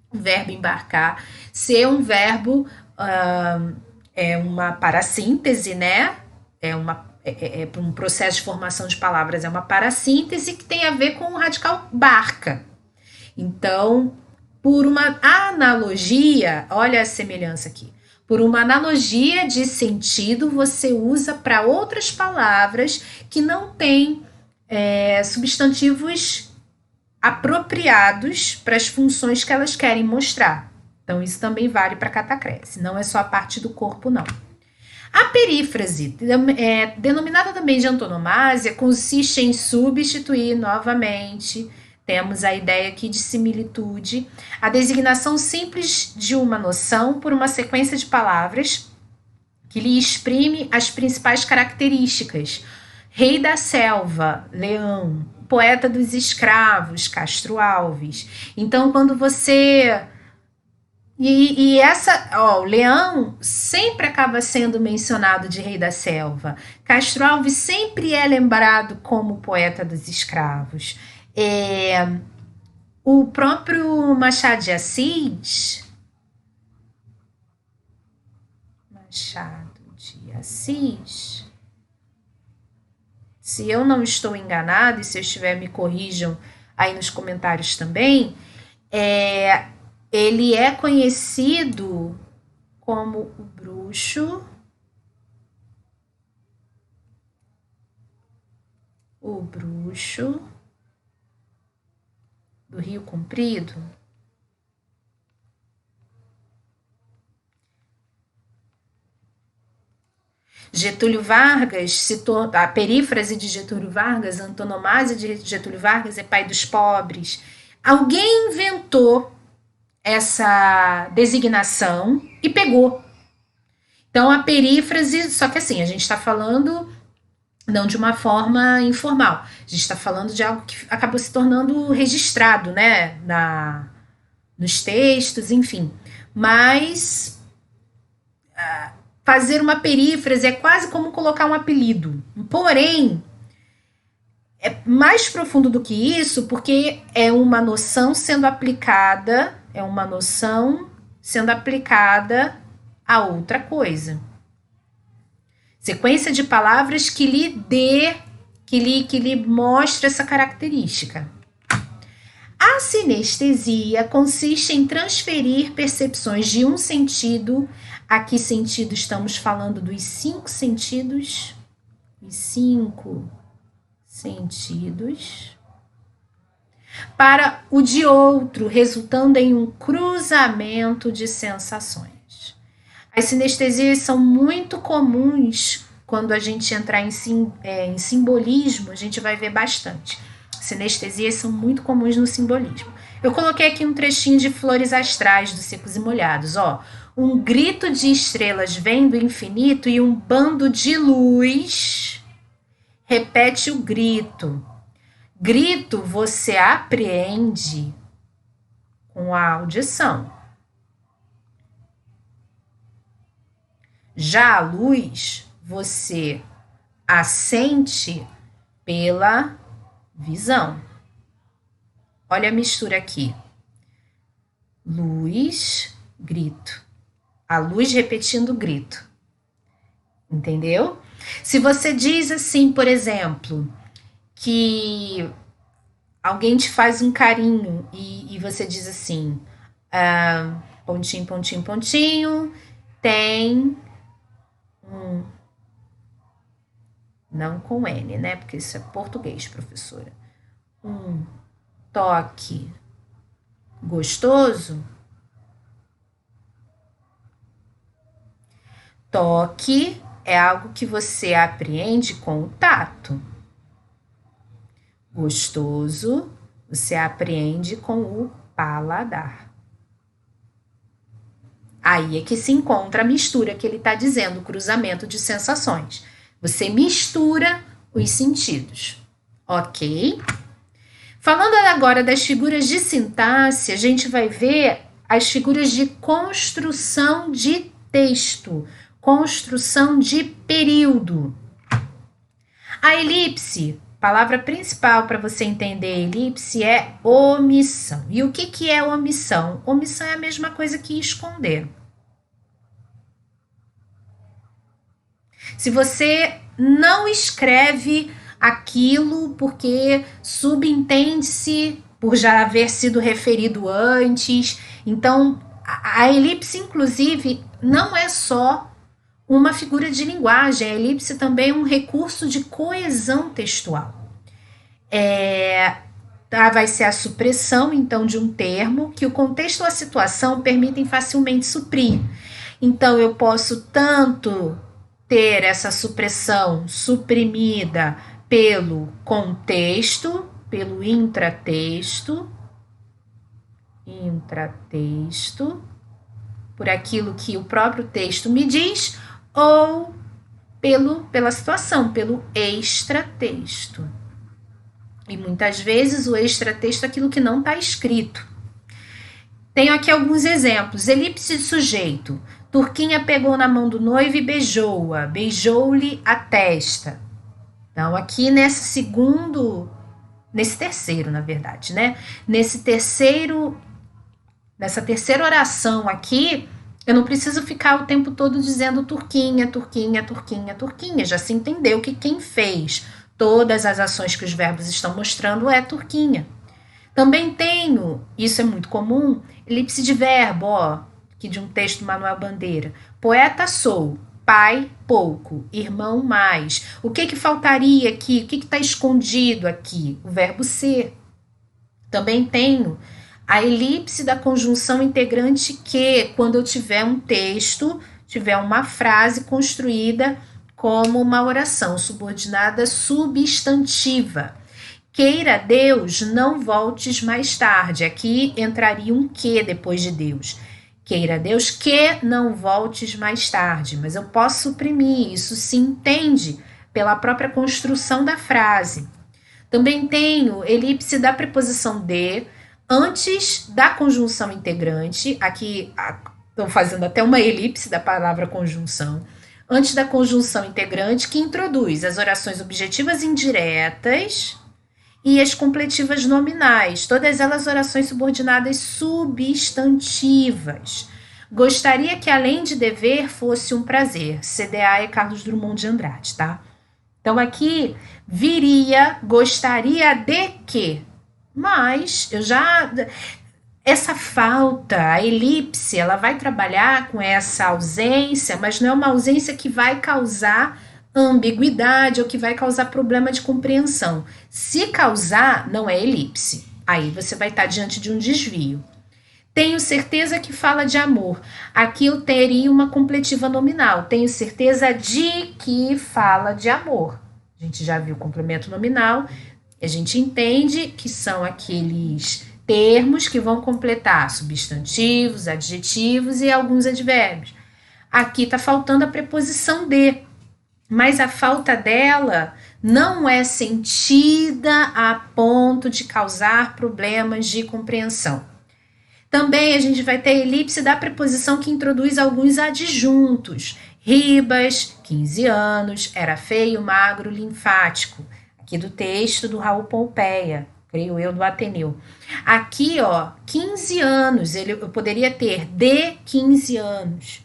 o verbo embarcar ser um verbo, uma parassíntese, né? Um processo de formação de palavras, é uma parassíntese que tem a ver com o radical barca. Então, por uma analogia, olha a semelhança aqui. Por uma analogia de sentido, você usa para outras palavras que não têm substantivos apropriados para as funções que elas querem mostrar. Então, isso também vale para catacrese, não é só a parte do corpo, não. A perífrase, denominada também de antonomásia, consiste em substituir novamente, temos a ideia aqui de similitude, a designação simples de uma noção por uma sequência de palavras que lhe exprime as principais características. Rei da selva, Leão. Poeta dos escravos, Castro Alves. Então, quando você... o Leão sempre acaba sendo mencionado de Rei da Selva. Castro Alves sempre é lembrado como poeta dos escravos. O próprio Machado de Assis... Se eu não estou enganada, e se eu estiver, me corrijam aí nos comentários também, ele é conhecido como o bruxo, do Rio Comprido. Getúlio Vargas citou a perífrase de Getúlio Vargas, a antonomásia de Getúlio Vargas é pai dos pobres. Alguém inventou essa designação e pegou. Então, a perífrase, só que assim, a gente está falando não de uma forma informal, a gente está falando de algo que acabou se tornando registrado, né, nos textos, enfim. Mas fazer uma perífrase é quase como colocar um apelido. Porém, é mais profundo do que isso, porque é uma noção sendo aplicada, a outra coisa. Sequência de palavras que lhe mostra essa característica. A sinestesia consiste em transferir percepções de um sentido. A que sentido estamos falando? Dos 5 sentidos. Os 5 sentidos. Para o de outro, resultando em um cruzamento de sensações. As sinestesias são muito comuns quando a gente entrar em simbolismo, a gente vai ver bastante. Sinestesias são muito comuns no simbolismo. Eu coloquei aqui um trechinho de Flores Astrais, dos Secos e Molhados. Um grito de estrelas vem do infinito e um bando de luz repete o grito. Grito você apreende com a audição. Já a luz você assente pela visão. Olha a mistura aqui. Luz, grito. A luz repetindo o grito. Entendeu? Se você diz assim, por exemplo, que alguém te faz um carinho e você diz assim, pontinho, pontinho, pontinho, tem não com N, né? Porque isso é português, professora. Um toque gostoso. Toque é algo que você apreende com o tato. Gostoso, você apreende com o paladar. Aí é que se encontra a mistura que ele está dizendo, o cruzamento de sensações. Você mistura os sentidos, ok? Falando agora das figuras de sintaxe, a gente vai ver as figuras de construção de texto, construção de período. A elipse, palavra principal para você entender a elipse é omissão. E o que é omissão? Omissão é a mesma coisa que esconder. Se você não escreve aquilo porque subentende-se por já haver sido referido antes. Então, a elipse, inclusive, não é só uma figura de linguagem, a elipse também é um recurso de coesão textual. Vai ser a supressão, então, de um termo que o contexto ou a situação permitem facilmente suprir. Então, eu posso tanto ter essa supressão suprimida pelo contexto, pelo intratexto, por aquilo que o próprio texto me diz, ou pela situação, pelo extratexto. E muitas vezes o extratexto é aquilo que não está escrito. Tenho aqui alguns exemplos. Elipse de sujeito. Turquinha pegou na mão do noivo e beijou-a. Beijou-lhe a testa. Então, aqui nesse terceiro, na verdade, né? Nessa terceira oração aqui, eu não preciso ficar o tempo todo dizendo Turquinha, Turquinha, Turquinha, Turquinha. Já se entendeu que quem fez todas as ações que os verbos estão mostrando é Turquinha. Também tenho, isso é muito comum, elipse de verbo, aqui de um texto do Manuel Bandeira. Poeta sou, pai pouco, irmão mais. O que faltaria aqui? O que está escondido aqui? O verbo ser. Também tenho a elipse da conjunção integrante que, quando eu tiver um texto, tiver uma frase construída como uma oração subordinada substantiva. Queira Deus, não voltes mais tarde. Aqui entraria um que depois de Deus. Queira Deus que não voltes mais tarde. Mas eu posso suprimir, isso se entende pela própria construção da frase. Também tenho elipse da preposição de antes da conjunção integrante. Aqui estou fazendo até uma elipse da palavra conjunção. Antes da conjunção integrante, que introduz as orações objetivas indiretas e as completivas nominais, todas elas orações subordinadas substantivas. Gostaria que além de dever fosse um prazer. CDA é Carlos Drummond de Andrade, tá? Então aqui viria, gostaria de que, mas essa falta, a elipse, ela vai trabalhar com essa ausência, mas não é uma ausência que vai causar ambiguidade ou que vai causar problema de compreensão. Se causar, não é elipse. Aí você vai estar diante de um desvio. Tenho certeza que fala de amor. Aqui eu teria uma completiva nominal. Tenho certeza de que fala de amor. A gente já viu o complemento nominal. A gente entende que são aqueles termos que vão completar substantivos, adjetivos e alguns advérbios. Aqui está faltando a preposição de. Mas a falta dela não é sentida a ponto de causar problemas de compreensão. Também a gente vai ter a elipse da preposição que introduz alguns adjuntos. Ribas, 15 anos, era feio, magro, linfático. Aqui do texto do Raul Pompeia, creio eu, do Ateneu. Aqui, 15 anos, eu poderia ter de 15 anos.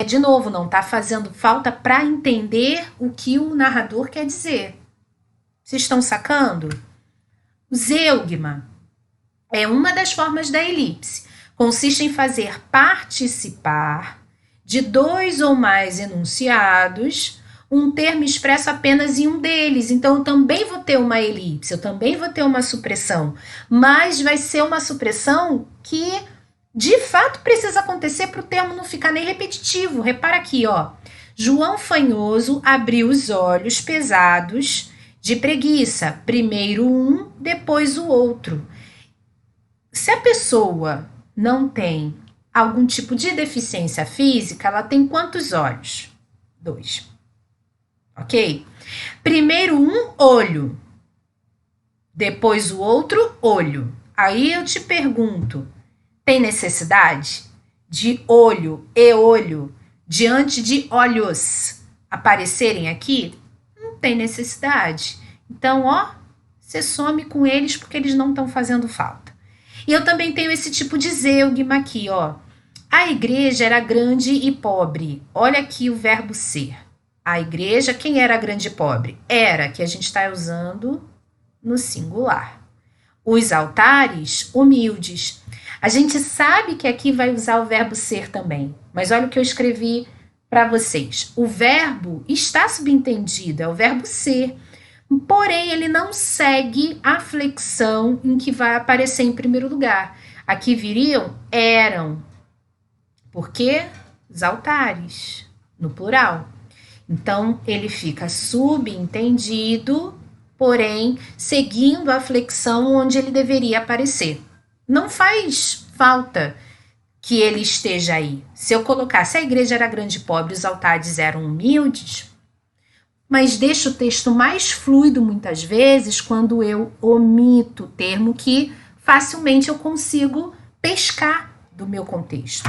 De novo, não está fazendo falta para entender o que o narrador quer dizer. Vocês estão sacando? O zeugma é uma das formas da elipse. Consiste em fazer participar de dois ou mais enunciados um termo expresso apenas em um deles. Então, eu também vou ter uma elipse, eu também vou ter uma supressão, mas vai ser uma supressão que de fato precisa acontecer para o termo não ficar nem repetitivo. Repara aqui, João Fanhoso abriu os olhos pesados de preguiça. Primeiro um, depois o outro. Se a pessoa não tem algum tipo de deficiência física, ela tem quantos olhos? 2. Ok? Primeiro um olho, depois o outro olho. Aí eu te pergunto, tem necessidade de olho e olho diante de olhos aparecerem aqui? Não tem necessidade. Então, você some com eles porque eles não estão fazendo falta. E eu também tenho esse tipo de zeugma aqui, A igreja era grande e pobre. Olha aqui o verbo ser. A igreja, quem era grande e pobre? Era, que a gente está usando no singular. os altares humildes. A gente sabe que aqui vai usar o verbo ser também, mas olha o que eu escrevi para vocês. O verbo está subentendido, é o verbo ser, porém ele não segue a flexão em que vai aparecer em primeiro lugar. Aqui viriam eram, porque os altares, no plural. Então ele fica subentendido, porém seguindo a flexão onde ele deveria aparecer. Não faz falta que ele esteja aí. Se eu colocasse a igreja era grande e pobre, os altares eram humildes, mas deixo o texto mais fluido muitas vezes quando eu omito o termo que facilmente eu consigo pescar do meu contexto.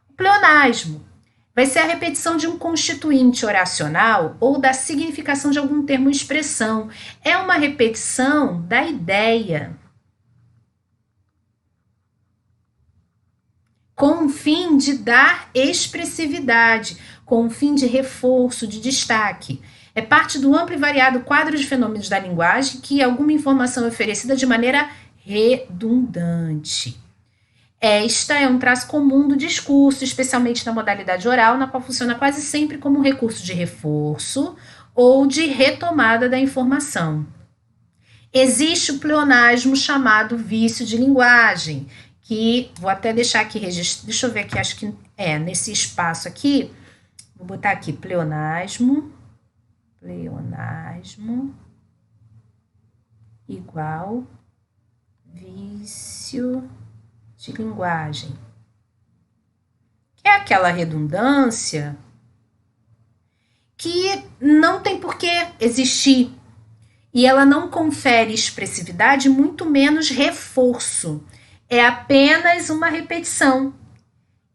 O pleonasmo vai ser a repetição de um constituinte oracional ou da significação de algum termo ou expressão. É uma repetição da ideia, com o fim de dar expressividade, com o fim de reforço, de destaque. É parte do amplo e variado quadro de fenômenos da linguagem que alguma informação é oferecida de maneira redundante. Esta é um traço comum do discurso, especialmente na modalidade oral, na qual funciona quase sempre como um recurso de reforço ou de retomada da informação. Existe o pleonasmo chamado vício de linguagem, que vou até deixar aqui registro. Deixa eu ver aqui, acho que nesse espaço aqui, vou botar aqui pleonasmo igual vício de linguagem, que é aquela redundância que não tem por que existir e ela não confere expressividade, muito menos reforço. É apenas uma repetição.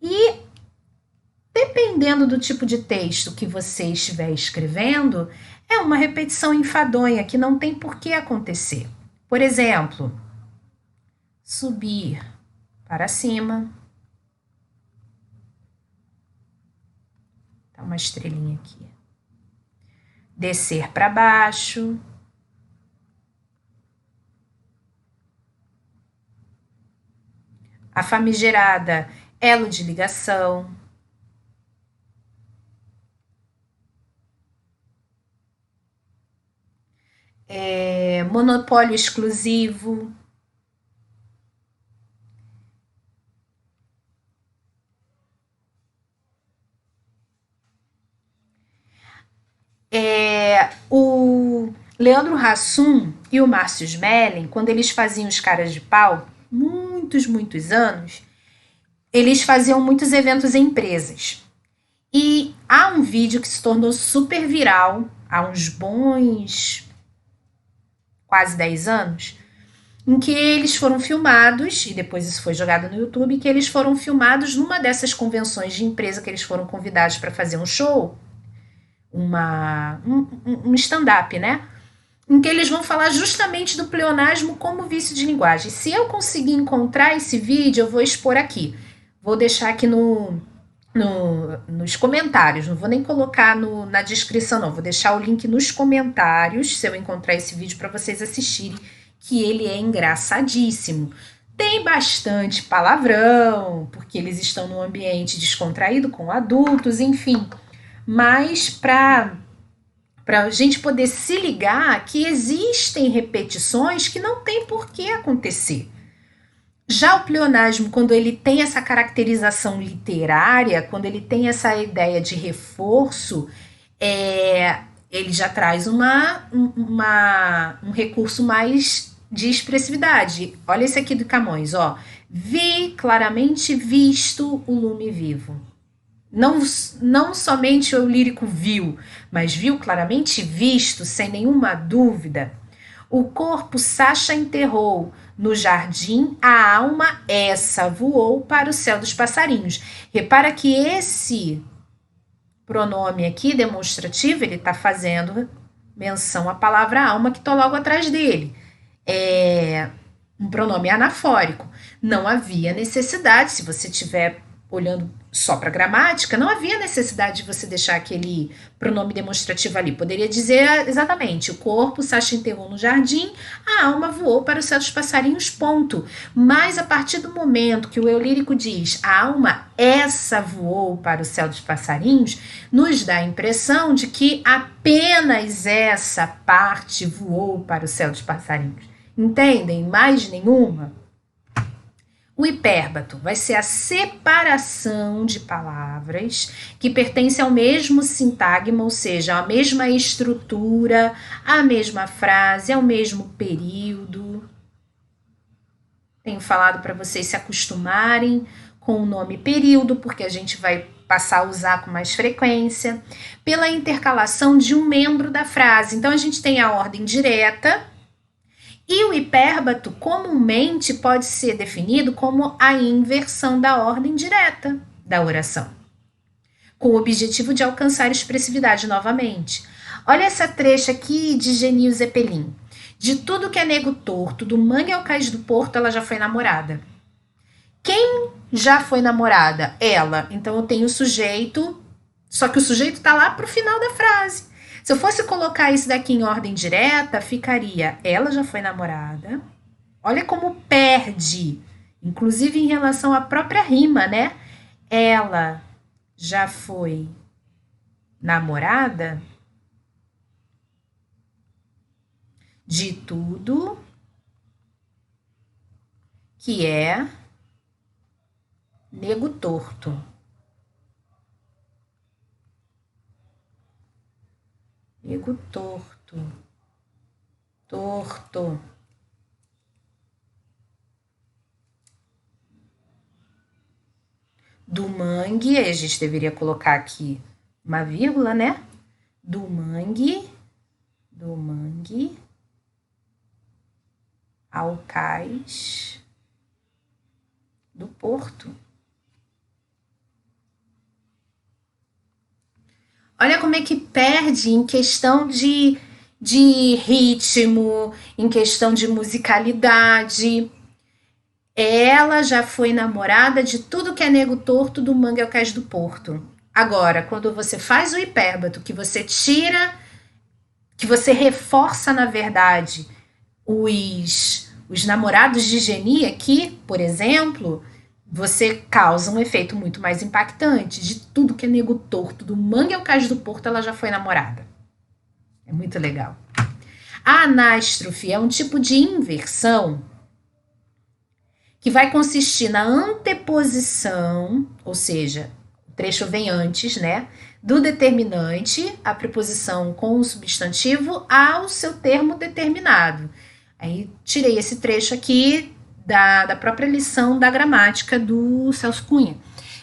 E, dependendo do tipo de texto que você estiver escrevendo, é uma repetição enfadonha que não tem por que acontecer. Por exemplo, subir para cima. Tá uma estrelinha aqui. Descer para baixo. A famigerada elo de ligação. Monopólio exclusivo. O Leandro Hassum e o Márcio Smelling, quando eles faziam os Caras de Pau, muitos anos, eles faziam muitos eventos em empresas. E há um vídeo que se tornou super viral há uns bons quase 10 anos, em que eles foram filmados, e depois isso foi jogado no YouTube, que eles foram filmados numa dessas convenções de empresa que eles foram convidados para fazer um show, um stand-up, né? Em que eles vão falar justamente do pleonasmo como vício de linguagem. Se eu conseguir encontrar esse vídeo, eu vou expor aqui. Vou deixar aqui nos comentários, não vou nem colocar na descrição, não. Vou deixar o link nos comentários, se eu encontrar esse vídeo, para vocês assistirem, que ele é engraçadíssimo. Tem bastante palavrão, porque eles estão num ambiente descontraído com adultos, enfim. Mas para a gente poder se ligar que existem repetições que não tem por que acontecer. Já o pleonasmo, quando ele tem essa caracterização literária, quando ele tem essa ideia de reforço, ele já traz um recurso mais de expressividade. Olha esse aqui do Camões, ó. Vi claramente visto o lume vivo. Não somente o lírico viu, mas viu claramente visto, sem nenhuma dúvida. O corpo Sacha enterrou, no jardim a alma essa voou para o céu dos passarinhos. Repara que esse pronome aqui, demonstrativo, ele está fazendo menção à palavra alma que está logo atrás dele. É um pronome anafórico. Não havia necessidade, se você estiver olhando só para gramática, não havia necessidade de você deixar aquele pronome demonstrativo ali. Poderia dizer exatamente: o corpo Sasha enterrou no jardim, a alma voou para o céu dos passarinhos, ponto. Mas a partir do momento que o eu lírico diz a alma essa voou para o céu dos passarinhos, nos dá a impressão de que apenas essa parte voou para o céu dos passarinhos. Entendem? Mais nenhuma? O hipérbato vai ser a separação de palavras que pertencem ao mesmo sintagma, ou seja, à mesma estrutura, à mesma frase, ao mesmo período. Tenho falado para vocês se acostumarem com o nome período, porque a gente vai passar a usar com mais frequência, pela intercalação de um membro da frase. Então, a gente tem a ordem direta, e o hipérbato comumente pode ser definido como a inversão da ordem direta da oração, com o objetivo de alcançar expressividade novamente. Olha essa trecha aqui de Genil Zeppelin. De tudo que é nego torto, do mangue ao cais do porto, ela já foi namorada. Quem já foi namorada? Ela. Então eu tenho o sujeito, só que o sujeito está lá para o final da frase. Se eu fosse colocar isso daqui em ordem direta, ficaria: ela já foi namorada. Olha como perde, inclusive em relação à própria rima, né? Ela já foi namorada de tudo que é nego torto. Nego torto. Torto. Do mangue, a gente deveria colocar aqui uma vírgula, né? Do mangue ao cais do porto. Olha como é que perde em questão de ritmo, em questão de musicalidade. Ela já foi namorada de tudo que é nego torto, do mangue ao cais do porto. Agora, quando você faz o hipérbato, que você tira, que você reforça, na verdade, os namorados de Geni aqui, por exemplo, você causa um efeito muito mais impactante. De tudo que é nego torto, do mangue ao cais do porto, ela já foi namorada. É muito legal. A anástrofe é um tipo de inversão que vai consistir na anteposição, ou seja, o trecho vem antes, né, do determinante, a preposição com o substantivo, ao seu termo determinado. Aí tirei esse trecho aqui da própria lição da gramática do Celso Cunha.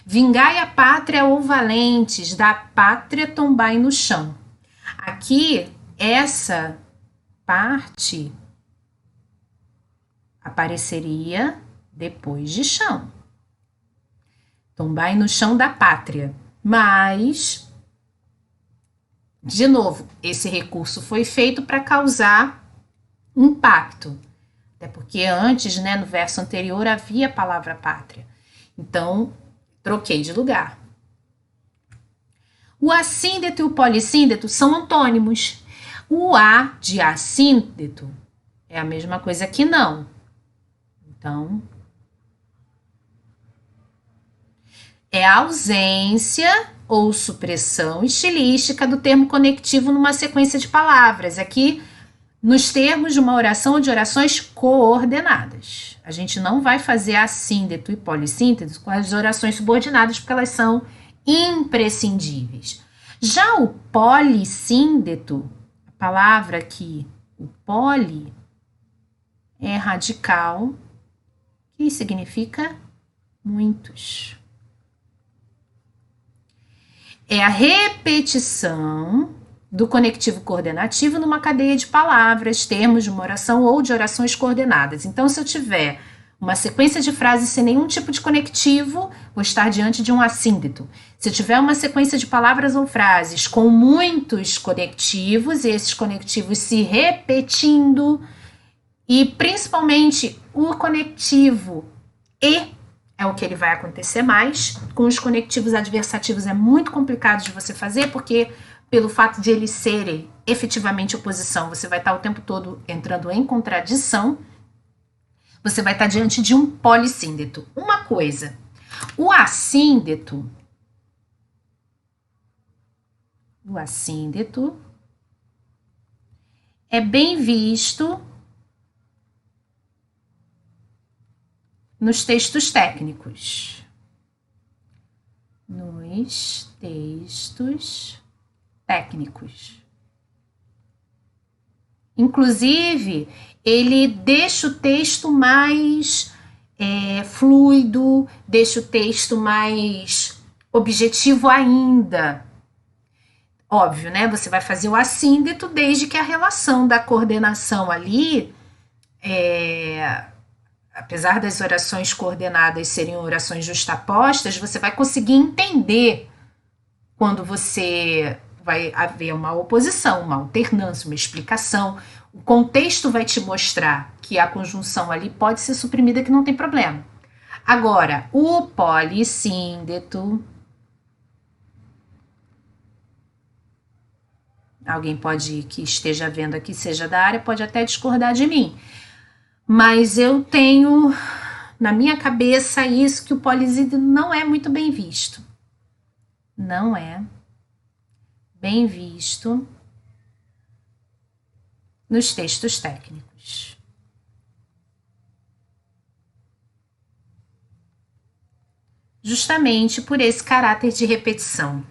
Vingai a pátria ou valentes, da pátria tombai no chão. Aqui, essa parte apareceria depois de chão. Tombai no chão da pátria. Mas, de novo, esse recurso foi feito para causar impacto. Até porque antes, né, no verso anterior, havia a palavra pátria. Então, troquei de lugar. O assíndeto e o polissíndeto são antônimos. O a de assíndeto é a mesma coisa que não. Então, é a ausência ou supressão estilística do termo conectivo numa sequência de palavras. Aqui, nos termos de uma oração ou de orações coordenadas. A gente não vai fazer assíndeto e polissíndeto com as orações subordinadas, porque elas são imprescindíveis. Já o polissíndeto, a palavra aqui, o poli, é radical, que significa muitos. É a repetição do conectivo coordenativo numa cadeia de palavras, termos de uma oração ou de orações coordenadas. Então, se eu tiver uma sequência de frases sem nenhum tipo de conectivo, vou estar diante de um assíndeto. Se eu tiver uma sequência de palavras ou frases com muitos conectivos, e esses conectivos se repetindo, e principalmente o conectivo e é o que ele vai acontecer mais. Com os conectivos adversativos é muito complicado de você fazer, porque pelo fato de eles serem efetivamente oposição, você vai estar o tempo todo entrando em contradição, você vai estar diante de um polissíndeto. Uma coisa, o assíndeto é bem visto nos textos técnicos. Nos textos técnicos. Inclusive, ele deixa o texto mais fluido, deixa o texto mais objetivo ainda. Óbvio, né? Você vai fazer o assíndeto desde que a relação da coordenação ali, apesar das orações coordenadas serem orações justapostas, você vai conseguir entender quando você vai haver uma oposição, uma alternância, uma explicação. O contexto vai te mostrar que a conjunção ali pode ser suprimida, que não tem problema. Agora, o polissíndeto, alguém pode que esteja vendo aqui, seja da área, pode até discordar de mim. Mas eu tenho na minha cabeça isso, que o polissíndeto não é muito bem visto. Não é bem visto nos textos técnicos. Justamente por esse caráter de repetição.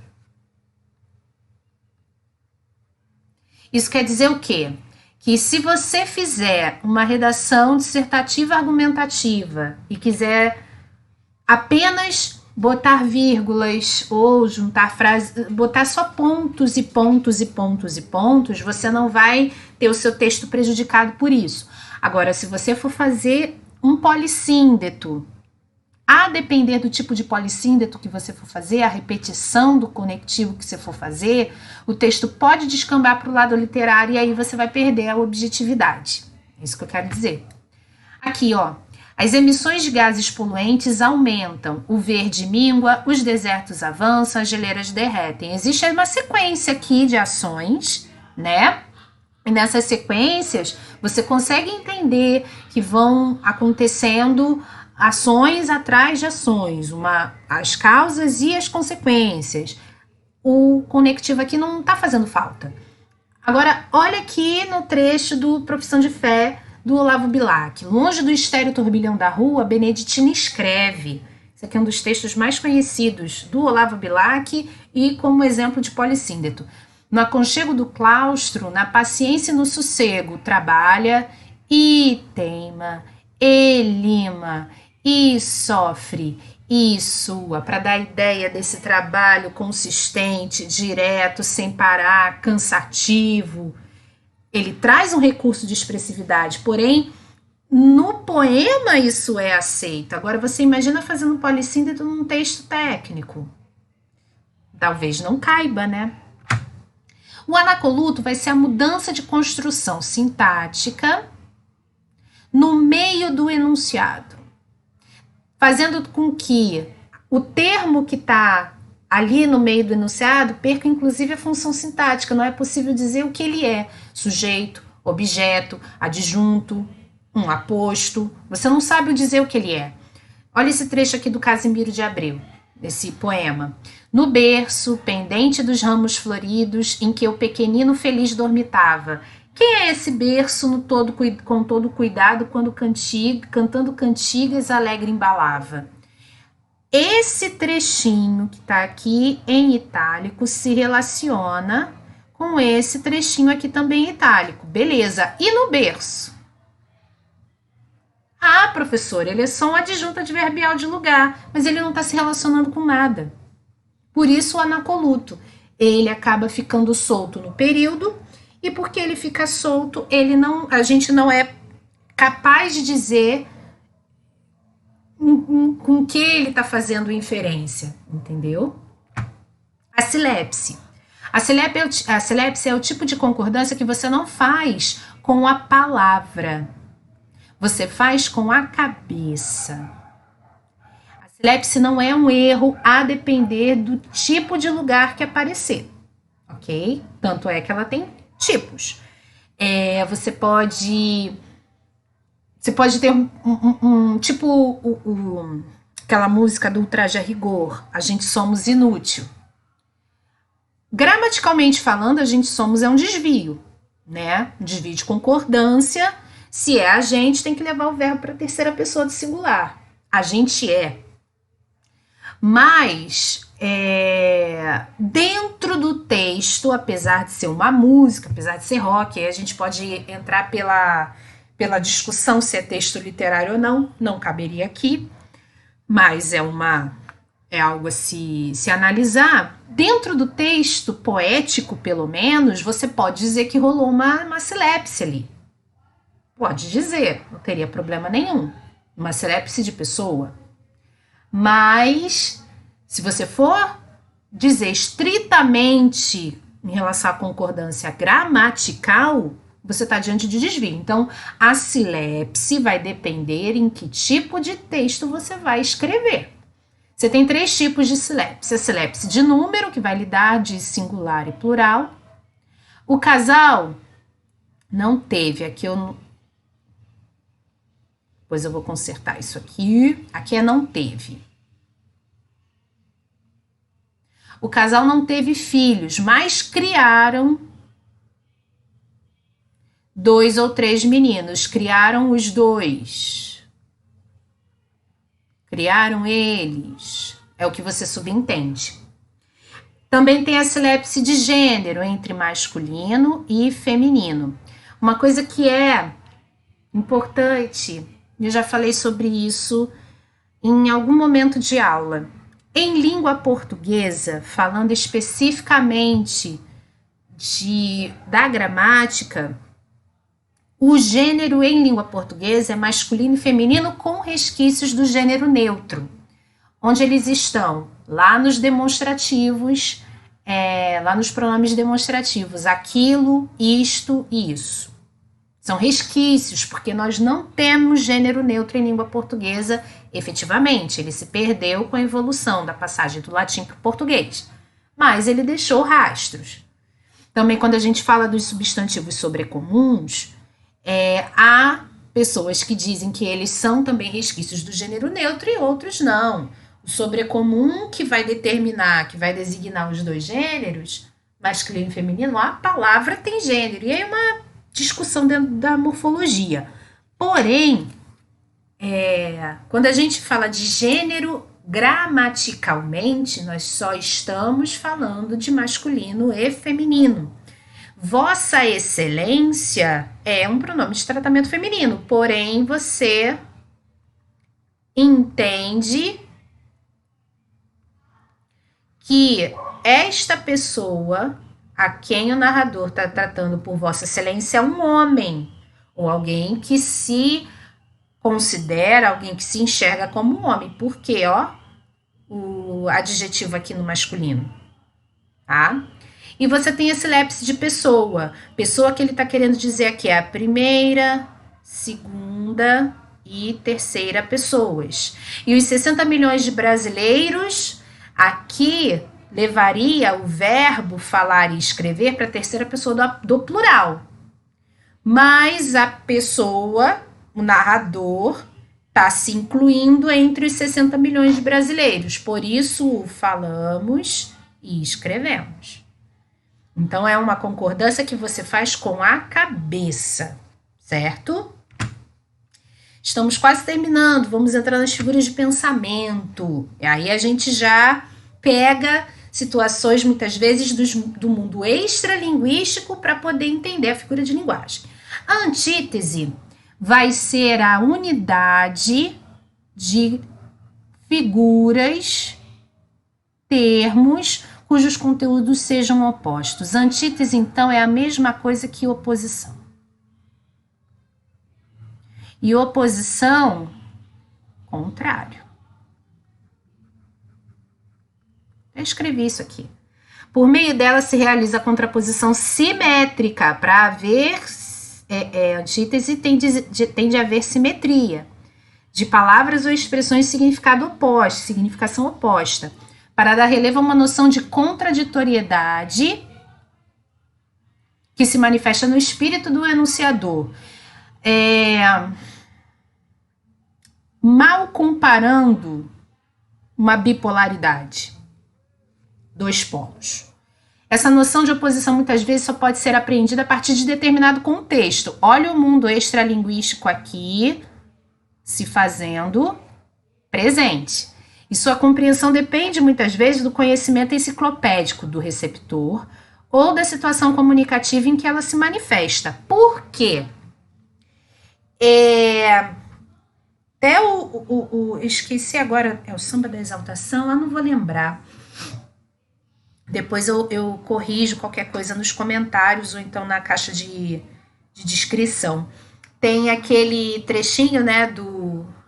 Isso quer dizer o quê? Que se você fizer uma redação dissertativa argumentativa e quiser apenas botar vírgulas ou juntar frases, botar só pontos e pontos e pontos e pontos, você não vai ter o seu texto prejudicado por isso. Agora, se você for fazer um polissíndeto, a depender do tipo de polissíndeto que você for fazer, a repetição do conectivo que você for fazer, o texto pode descambar para o lado literário e aí você vai perder a objetividade. É isso que eu quero dizer. Aqui, ó, as emissões de gases poluentes aumentam, o verde mingua, os desertos avançam, as geleiras derretem. Existe uma sequência aqui de ações, né? E nessas sequências, você consegue entender que vão acontecendo ações atrás de ações, as causas e as consequências. O conectivo aqui não está fazendo falta. Agora, olha aqui no trecho do Profissão de Fé do Olavo Bilac. Longe do estéreo turbilhão da rua, Beneditina escreve. Esse aqui é um dos textos mais conhecidos do Olavo Bilac e como exemplo de polissíndeto. No aconchego do claustro, na paciência e no sossego, trabalha e teima, e lima, e sofre, e sua, para dar ideia desse trabalho consistente, direto, sem parar, cansativo. Ele traz um recurso de expressividade, porém, no poema isso é aceito. Agora, você imagina fazendo um polissíndeto num texto técnico. Talvez não caiba, né? O anacoluto vai ser a mudança de construção sintática no meio do enunciado, fazendo com que o termo que está ali no meio do enunciado perca inclusive a função sintática. Não é possível dizer o que ele é: sujeito, objeto, adjunto, um aposto. Você não sabe dizer o que ele é. Olha esse trecho aqui do Casimiro de Abreu, desse poema. No berço, pendente dos ramos floridos, em que o pequenino feliz dormitava. Quem é esse berço com todo cuidado, quando cantando cantigas alegre embalava? Esse trechinho que está aqui em itálico se relaciona com esse trechinho aqui também em itálico. Beleza. E no berço? Ah, professor, ele é só um adjunto adverbial de lugar, mas ele não está se relacionando com nada. Por isso o anacoluto. Ele acaba ficando solto no período, e porque ele fica solto, a gente não é capaz de dizer com que ele está fazendo inferência, entendeu? A silepse. A silepse é o tipo de concordância que você não faz com a palavra, você faz com a cabeça. Silepse não é um erro a depender do tipo de lugar que aparecer, ok? Tanto é que ela tem tipos. Você pode ter tipo aquela música do Ultraje a Rigor, a gente somos inútil. Gramaticalmente falando, a gente somos é um desvio, né? Um desvio de concordância. Se é a gente, tem que levar o verbo para a terceira pessoa do singular. A gente é. Mas, dentro do texto, apesar de ser uma música, apesar de ser rock, aí a gente pode entrar pela discussão se é texto literário ou não, não caberia aqui, mas é algo a se analisar. Dentro do texto poético, pelo menos, você pode dizer que rolou uma silepse ali. Pode dizer, não teria problema nenhum. Uma silepse de pessoa. Mas, se você for dizer estritamente em relação à concordância gramatical, você está diante de desvio. Então, a silepse vai depender em que tipo de texto você vai escrever. Você tem 3 tipos de silepse. A silepse de número, que vai lidar de singular e plural. O casal não teve. Depois eu vou consertar isso aqui. Aqui é não teve. O casal não teve filhos, mas criaram 2 ou 3 meninos. Criaram os 2. Criaram eles. É o que você subentende. Também tem a silepse de gênero entre masculino e feminino. Uma coisa que é importante, eu já falei sobre isso em algum momento de aula. Em língua portuguesa, falando especificamente da gramática, o gênero em língua portuguesa é masculino e feminino com resquícios do gênero neutro. Onde eles estão? Lá nos demonstrativos, lá nos pronomes demonstrativos. Aquilo, isto e isso. São resquícios, porque nós não temos gênero neutro em língua portuguesa efetivamente. Ele se perdeu com a evolução da passagem do latim para o português. Mas ele deixou rastros. Também quando a gente fala dos substantivos sobrecomuns, há pessoas que dizem que eles são também resquícios do gênero neutro e outros não. O sobrecomum que vai designar os 2 gêneros, masculino e feminino, a palavra tem gênero. E aí uma discussão dentro da morfologia. Porém, quando a gente fala de gênero gramaticalmente, nós só estamos falando de masculino e feminino. Vossa Excelência é um pronome de tratamento feminino, porém você entende que esta pessoa a quem o narrador está tratando por Vossa Excelência é um homem, ou alguém que se considera, alguém que se enxerga como um homem. Por quê? O adjetivo aqui no masculino, tá? E você tem esse silepse de pessoa. Pessoa que ele está querendo dizer aqui é a primeira, segunda e terceira pessoas. E os 60 milhões de brasileiros, aqui levaria o verbo falar e escrever para a terceira pessoa do plural. Mas a pessoa, o narrador, está se incluindo entre os 60 milhões de brasileiros. Por isso, falamos e escrevemos. Então, é uma concordância que você faz com a cabeça, certo? Estamos quase terminando, vamos entrar nas figuras de pensamento. E aí a gente já pega situações, muitas vezes, do mundo extralinguístico para poder entender a figura de linguagem. A antítese vai ser a unidade de figuras, termos, cujos conteúdos sejam opostos. Antítese, então, é a mesma coisa que oposição. E oposição, contrário. Eu escrevi isso aqui. Por meio dela se realiza a contraposição simétrica. Para haver antítese, tem de haver simetria. de palavras ou expressões de significação oposta, para dar relevo a uma noção de contraditoriedade que se manifesta no espírito do enunciador. Mal comparando uma bipolaridade, dois polos. Essa noção de oposição muitas vezes só pode ser apreendida a partir de determinado contexto. Olha o mundo extralinguístico aqui se fazendo presente. E sua compreensão depende muitas vezes do conhecimento enciclopédico do receptor ou da situação comunicativa em que ela se manifesta. Por quê? Até esqueci agora, é o samba da exaltação, eu não vou lembrar. Depois eu corrijo qualquer coisa nos comentários ou então na caixa de descrição. Tem aquele trechinho, né,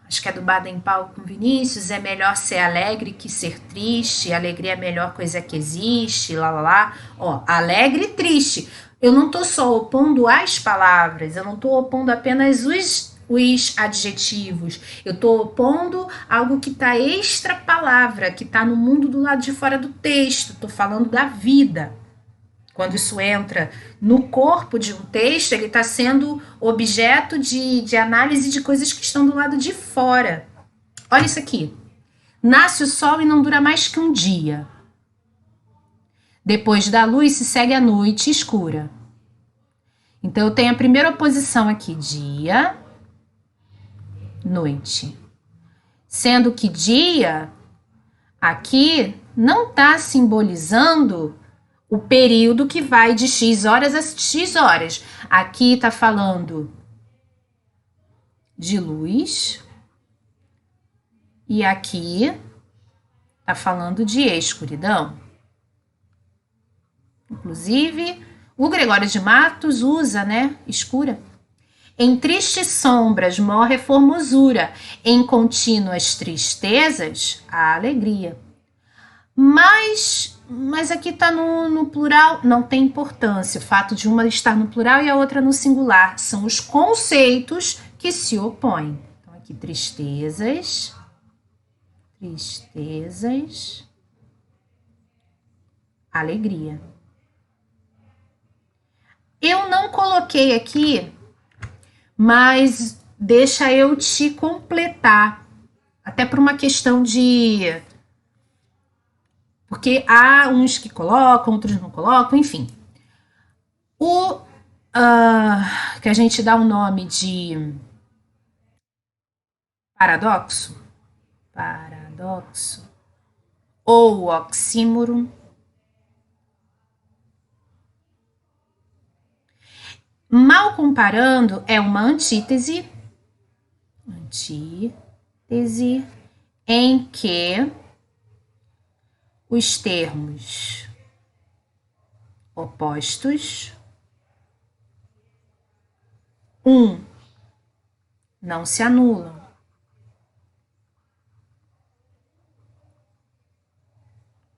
acho que é do Baden-Powell com Vinícius, é melhor ser alegre que ser triste, alegria é a melhor coisa que existe, Ó, alegre e triste. Eu não tô só opondo as palavras, eu não tô opondo apenas os adjetivos, eu tô opondo algo que tá extra palavra, que tá no mundo do lado de fora do texto, tô falando da vida. Quando isso entra no corpo de um texto, ele está sendo objeto de análise de coisas que estão do lado de fora. Olha isso aqui. Nasce o sol e não dura mais que um dia. Depois da luz se segue a noite escura. Então eu tenho a primeira oposição aqui, dia, noite. Sendo que dia aqui não está simbolizando o período que vai de X horas a X horas. Aqui está falando de luz e aqui está falando de escuridão. Inclusive, o Gregório de Matos usa, né, escura. Em tristes sombras morre a formosura, em contínuas tristezas a alegria. Mas aqui está no plural, não tem importância. O fato de uma estar no plural e a outra no singular. São os conceitos que se opõem. Então, aqui, tristezas, alegria. Eu não coloquei aqui, mas deixa eu te completar. Até por uma questão de... Porque há uns que colocam, outros não colocam, enfim. Que a gente dá o nome de paradoxo ou oxímoro. Mal comparando é uma antítese em que os termos opostos, não se anulam.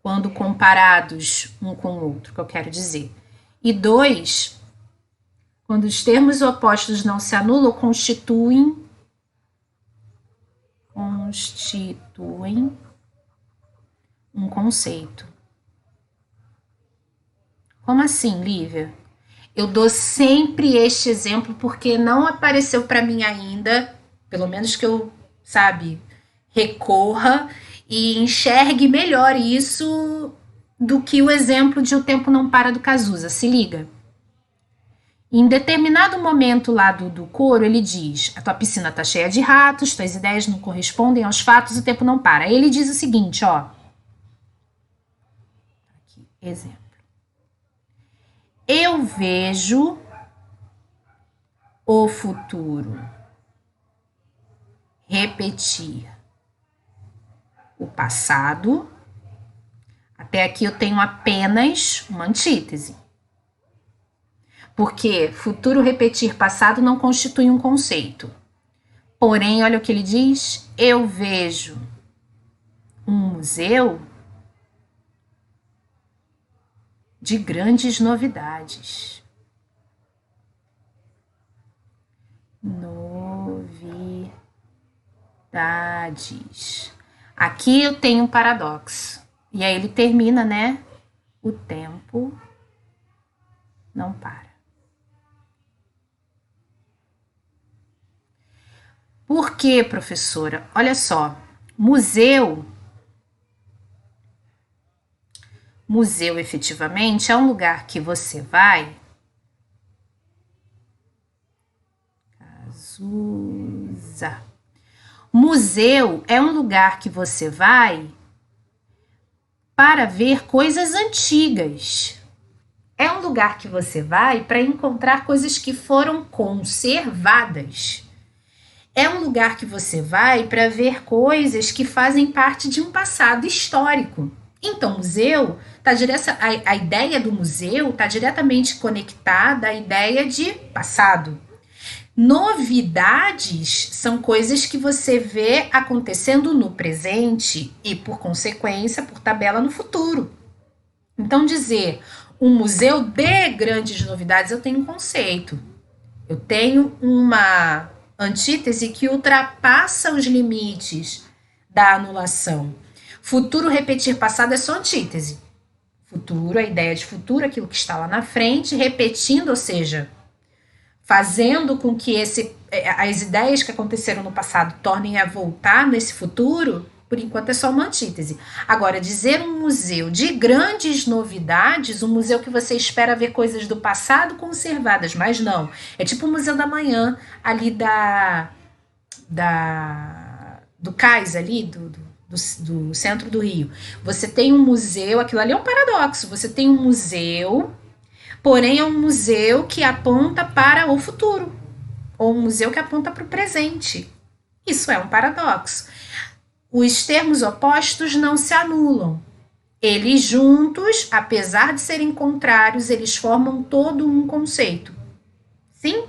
Quando comparados um com o outro, que eu quero dizer. E 2, quando os termos opostos não se anulam, constituem um conceito. Como assim, Lívia? Eu dou sempre este exemplo porque não apareceu para mim ainda, pelo menos que eu, recorra e enxergue melhor isso do que o exemplo de O Tempo Não Para do Cazuza. Se liga. Em determinado momento lá do coro, ele diz: a tua piscina tá cheia de ratos, tuas ideias não correspondem aos fatos, o tempo não para. Aí ele diz o seguinte, ó. Aqui, exemplo. Eu vejo o futuro repetir o passado. Até aqui eu tenho apenas uma antítese. Porque futuro repetir passado não constitui um conceito. Porém, olha o que ele diz. Eu vejo um museu de grandes novidades. Aqui eu tenho um paradoxo. E aí ele termina, né? O tempo não para. Por quê, professora? Olha só, museu efetivamente é um lugar que você vai. Museu é um lugar que você vai para ver coisas antigas. É um lugar que você vai para encontrar coisas que foram conservadas. É um lugar que você vai para ver coisas que fazem parte de um passado histórico. Então, museu, a ideia do museu está diretamente conectada à ideia de passado. Novidades são coisas que você vê acontecendo no presente e, por consequência, por tabela, no futuro. Então, dizer um museu de grandes novidades, eu tenho um conceito. Eu tenho uma antítese que ultrapassa os limites da anulação. Futuro repetir passado é só antítese. Futuro, a ideia de futuro, aquilo que está lá na frente, repetindo, ou seja, fazendo com que as ideias que aconteceram no passado tornem a voltar nesse futuro, por enquanto é só uma antítese. Agora, dizer um museu de grandes novidades, um museu que você espera ver coisas do passado conservadas, mas não. É tipo o Museu da Manhã, ali do Cais, ali, do centro do Rio. Você tem um museu, aquilo ali é um paradoxo, você tem um museu, porém é um museu que aponta para o futuro, ou um museu que aponta para o presente. Isso é um paradoxo. Os termos opostos não se anulam. Eles juntos, apesar de serem contrários, eles formam todo um conceito. Sim?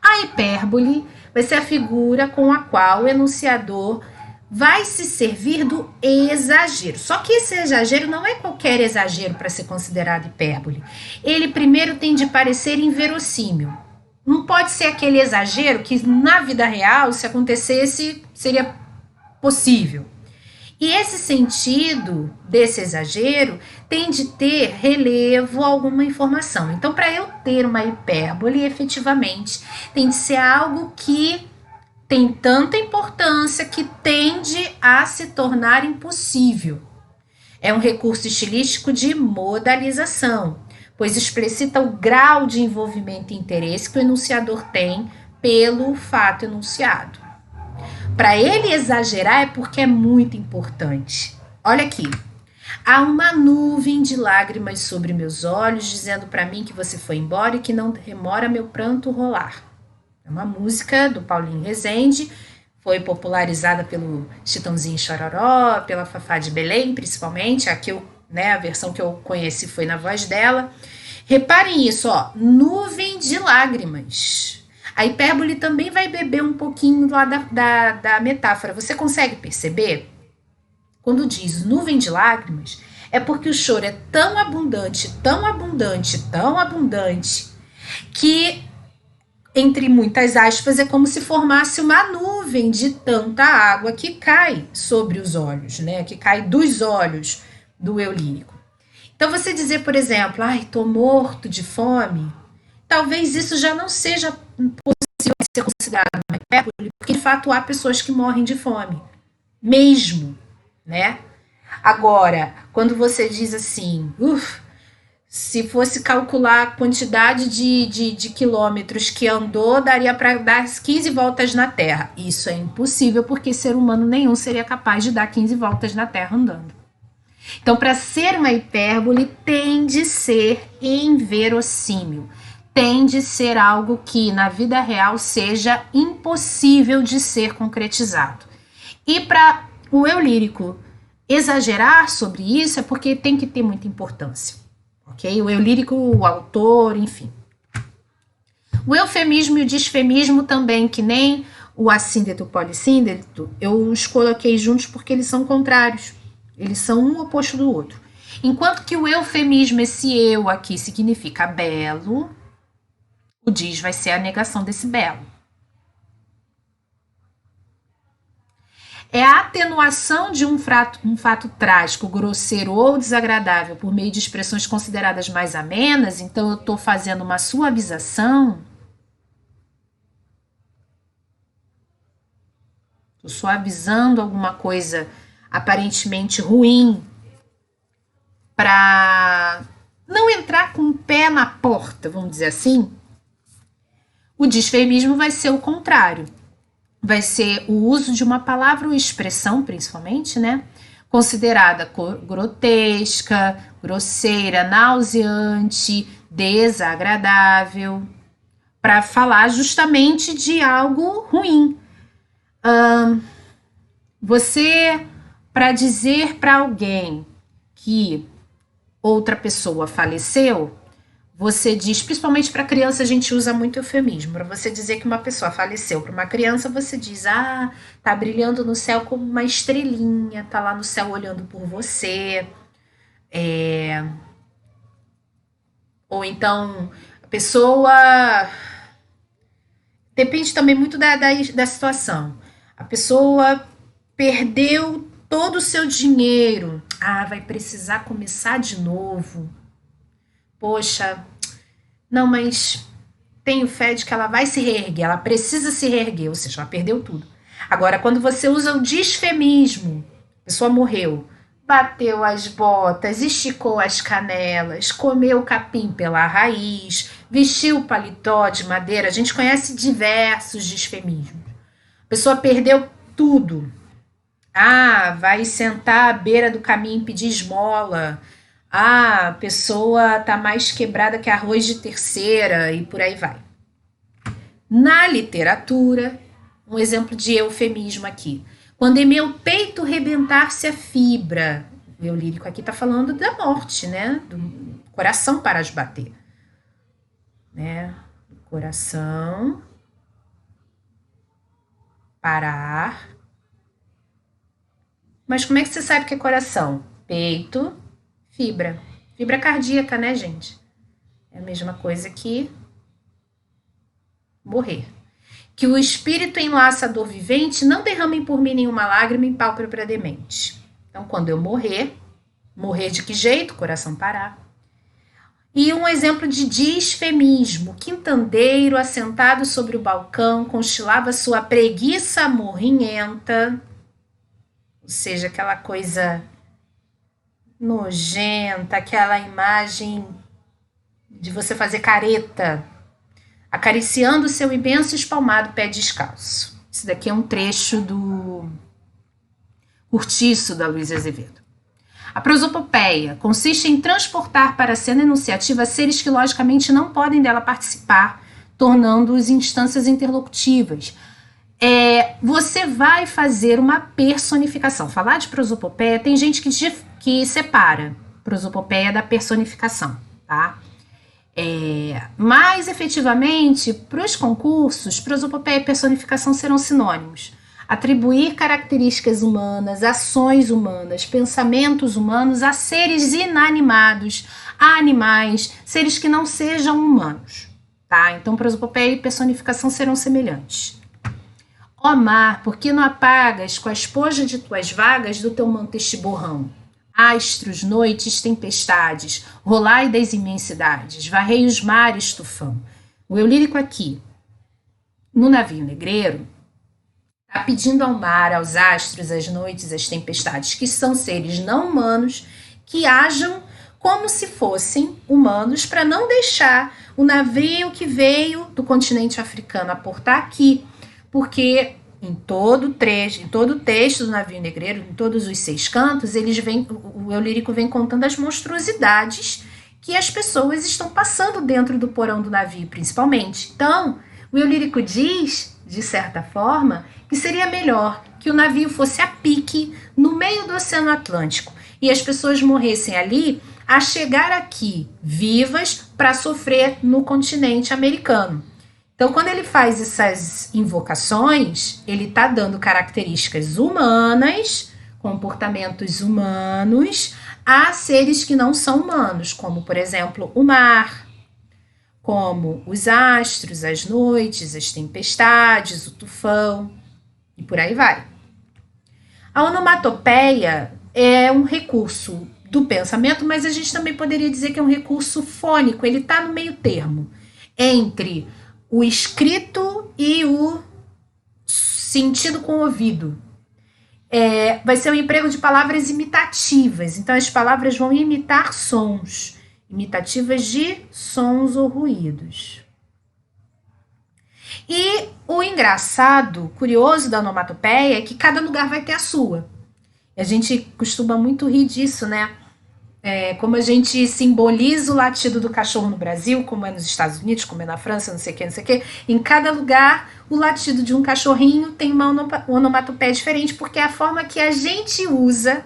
A hipérbole vai ser a figura com a qual o enunciador vai se servir do exagero. Só que esse exagero não é qualquer exagero para ser considerado hipérbole. Ele primeiro tem de parecer inverossímil. Não pode ser aquele exagero que na vida real, se acontecesse, seria possível. E esse sentido desse exagero tem de ter relevo a alguma informação. Então, para eu ter uma hipérbole, efetivamente, tem de ser algo que tem tanta importância que tende a se tornar impossível. É um recurso estilístico de modalização, pois explicita o grau de envolvimento e interesse que o enunciador tem pelo fato enunciado. Para ele exagerar é porque é muito importante. Olha aqui. Há uma nuvem de lágrimas sobre meus olhos, dizendo para mim que você foi embora e que não remora meu pranto rolar. É uma música do Paulinho Rezende, foi popularizada pelo Chitãozinho Chororó, pela Fafá de Belém, principalmente. A versão que eu conheci foi na voz dela. Reparem isso, ó, nuvem de lágrimas. A hipérbole também vai beber um pouquinho lá da metáfora. Você consegue perceber? Quando diz nuvem de lágrimas, é porque o choro é tão abundante, tão abundante, tão abundante, que, entre muitas aspas, é como se formasse uma nuvem de tanta água que cai sobre os olhos, né? Que cai dos olhos do eu lírico. Então, você dizer, por exemplo, tô morto de fome, talvez isso já não seja possível ser considerado uma hipérbole, porque de fato há pessoas que morrem de fome, mesmo, né? Agora, quando você diz assim, se fosse calcular a quantidade de quilômetros que andou, daria para dar 15 voltas na Terra. Isso é impossível, porque ser humano nenhum seria capaz de dar 15 voltas na Terra andando. Então, para ser uma hipérbole, tem de ser inverossímil. Tem de ser algo que, na vida real, seja impossível de ser concretizado. E para o eu lírico exagerar sobre isso, é porque tem que ter muita importância. Ok? O eu lírico, o autor, enfim. O eufemismo e o disfemismo também, que nem o assíndeto e o polissíndeto, eu os coloquei juntos porque eles são contrários. Eles são um oposto do outro. Enquanto que o eufemismo, esse eu aqui, significa belo, o dis vai ser a negação desse belo. É a atenuação de um fato trágico, grosseiro ou desagradável por meio de expressões consideradas mais amenas, então eu estou fazendo uma suavização, estou suavizando alguma coisa aparentemente ruim para não entrar com o pé na porta, vamos dizer assim. O disfemismo vai ser o contrário. Vai ser o uso de uma palavra ou expressão, principalmente, né? Considerada grotesca, grosseira, nauseante, desagradável, para falar justamente de algo ruim. Você, para dizer para alguém que outra pessoa faleceu, você diz, principalmente para criança, a gente usa muito eufemismo. Para você dizer que uma pessoa faleceu, para uma criança, você diz: ah, tá brilhando no céu como uma estrelinha, tá lá no céu olhando por você. Ou então, a pessoa. Depende também muito da situação. A pessoa perdeu todo o seu dinheiro. Ah, vai precisar começar de novo. Poxa, não, mas tenho fé de que ela vai se reerguer, ela precisa se reerguer, ou seja, ela perdeu tudo. Agora, quando você usa o disfemismo, a pessoa morreu, bateu as botas, esticou as canelas, comeu o capim pela raiz, vestiu o paletó de madeira, a gente conhece diversos disfemismos. A pessoa perdeu tudo. Ah, vai sentar à beira do caminho e pedir esmola. Ah, a pessoa tá mais quebrada que arroz de terceira e por aí vai. Na literatura, um exemplo de eufemismo aqui. Quando em meu peito rebentar-se a fibra. O eu lírico aqui tá falando da morte, né? Do coração parar de bater. Né? Coração parar. Mas como é que você sabe que é coração? Peito, fibra. Fibra cardíaca, né, gente? É a mesma coisa que morrer. Que o espírito enlaçador vivente não derramem por mim nenhuma lágrima em pálpebra demente. Então, quando eu morrer de que jeito? Coração parar. E um exemplo de disfemismo. Quintandeiro, assentado sobre o balcão, constilava sua preguiça morrinhenta, ou seja, aquela coisa nojenta, aquela imagem de você fazer careta, acariciando seu imenso espalmado pé descalço. Esse daqui é um trecho do Curtiço, da Luísa Azevedo. A prosopopeia consiste em transportar para a cena enunciativa seres que logicamente não podem dela participar, tornando-os instâncias interlocutivas. Você vai fazer uma personificação. Falar de prosopopeia, tem gente que separa prosopopeia da personificação, tá? Mas, efetivamente, para os concursos, prosopopeia e personificação serão sinônimos. Atribuir características humanas, ações humanas, pensamentos humanos a seres inanimados, a animais, seres que não sejam humanos, tá? Então, prosopopeia e personificação serão semelhantes. Ó mar, por que não apagas com a esponja de tuas vagas do teu manto este borrão? Astros, noites, tempestades, rolai das imensidades, varrei os mares, tufão. O eu lírico aqui, no navio negreiro, está pedindo ao mar, aos astros, às noites, às tempestades, que são seres não humanos, que ajam como se fossem humanos para não deixar o navio que veio do continente africano aportar aqui, porque em todo o texto do navio negreiro, em todos os 6 cantos, o eu lírico vem contando as monstruosidades que as pessoas estão passando dentro do porão do navio, principalmente. Então, o eu lírico diz, de certa forma, que seria melhor que o navio fosse a pique no meio do Oceano Atlântico e as pessoas morressem ali a chegar aqui vivas para sofrer no continente americano. Então, quando ele faz essas invocações, ele está dando características humanas, comportamentos humanos, a seres que não são humanos, como, por exemplo, o mar, como os astros, as noites, as tempestades, o tufão, e por aí vai. A onomatopeia é um recurso do pensamento, mas a gente também poderia dizer que é um recurso fônico. Ele está no meio termo entre o escrito e o sentido com o ouvido. Vai ser o emprego de palavras imitativas. Então, as palavras vão imitar sons, imitativas de sons ou ruídos. E o engraçado, curioso da onomatopeia é que cada lugar vai ter a sua. A gente costuma muito rir disso, né? Como a gente simboliza o latido do cachorro no Brasil, como é nos Estados Unidos, como é na França, não sei o que, não sei o que. Em cada lugar, o latido de um cachorrinho tem uma onomatopeia diferente, porque é a forma que a gente usa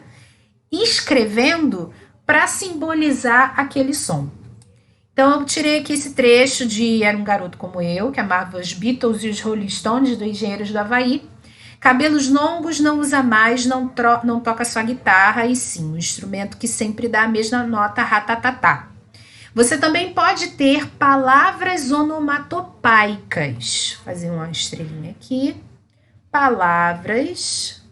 escrevendo para simbolizar aquele som. Então eu tirei aqui esse trecho de Era um Garoto Como Eu, que amava os Beatles e os Rolling Stones, do Engenheiros do Havaí. Cabelos longos, não usa mais, não toca sua guitarra, e sim, um instrumento que sempre dá a mesma nota, ratatatá. Você também pode ter palavras onomatopaicas. Vou fazer uma estrelinha aqui. Palavras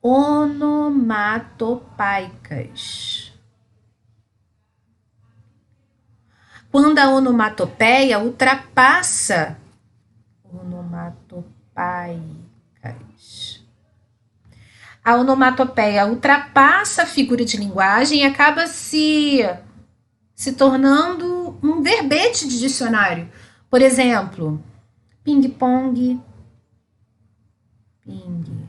onomatopaicas. Quando a onomatopeia ultrapassa a onomatopeia ultrapassa a figura de linguagem e acaba se tornando um verbete de dicionário. Por exemplo, ping-pong, ping-pong,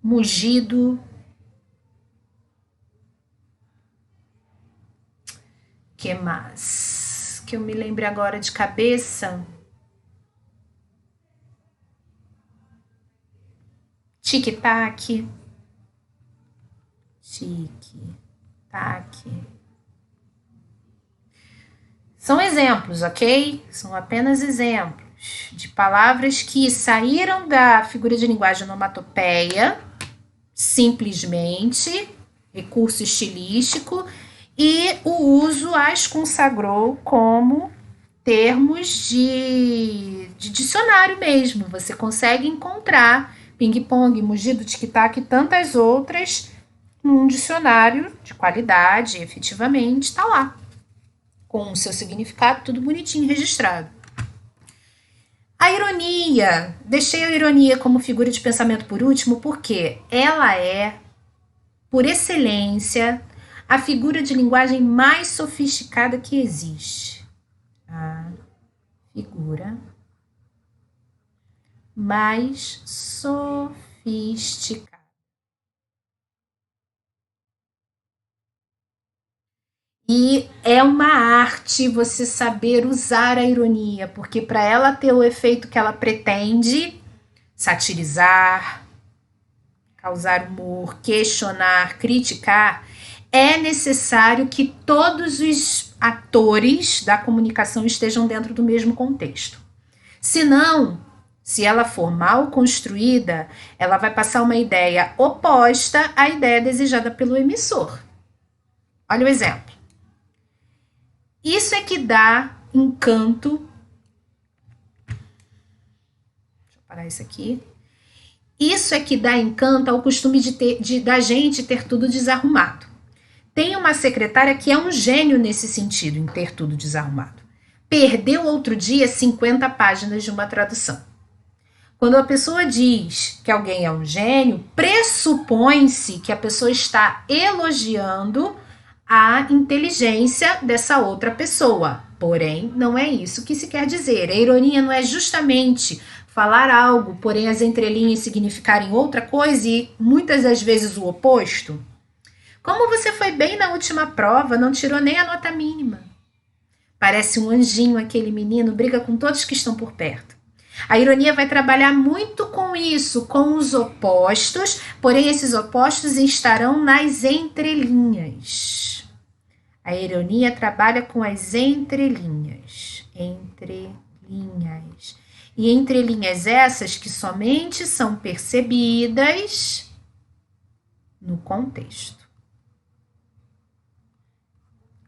mugido, que mais? Que eu me lembre agora de cabeça. Tic-tac. Tic-tac. São exemplos, ok? São apenas exemplos de palavras que saíram da figura de linguagem onomatopeia, simplesmente, recurso estilístico, e o uso as consagrou como termos de dicionário mesmo. Você consegue encontrar ping-pong, mugido, tic-tac e tantas outras num dicionário de qualidade, efetivamente, está lá, com o seu significado, tudo bonitinho registrado. A ironia, deixei a ironia como figura de pensamento por último, porque ela é, por excelência, a figura de linguagem mais sofisticada que existe. A figura mais sofisticada. E é uma arte você saber usar a ironia, porque para ela ter o efeito que ela pretende, satirizar, causar humor, questionar, criticar, é necessário que todos os atores da comunicação estejam dentro do mesmo contexto. Senão, se ela for mal construída, ela vai passar uma ideia oposta à ideia desejada pelo emissor. Olha o exemplo. Isso é que dá encanto. Deixa eu parar isso aqui. Isso é que dá encanto ao costume da gente ter tudo desarrumado. Tem uma secretária que é um gênio nesse sentido, em ter tudo desarrumado. Perdeu outro dia 50 páginas de uma tradução. Quando a pessoa diz que alguém é um gênio, pressupõe-se que a pessoa está elogiando a inteligência dessa outra pessoa. Porém, não é isso que se quer dizer. A ironia não é justamente falar algo, porém as entrelinhas significarem outra coisa e muitas das vezes o oposto? Como você foi bem na última prova, não tirou nem a nota mínima. Parece um anjinho aquele menino, briga com todos que estão por perto. A ironia vai trabalhar muito com isso, com os opostos, porém esses opostos estarão nas entrelinhas. A ironia trabalha com as entrelinhas. Entrelinhas. E entrelinhas essas que somente são percebidas no contexto.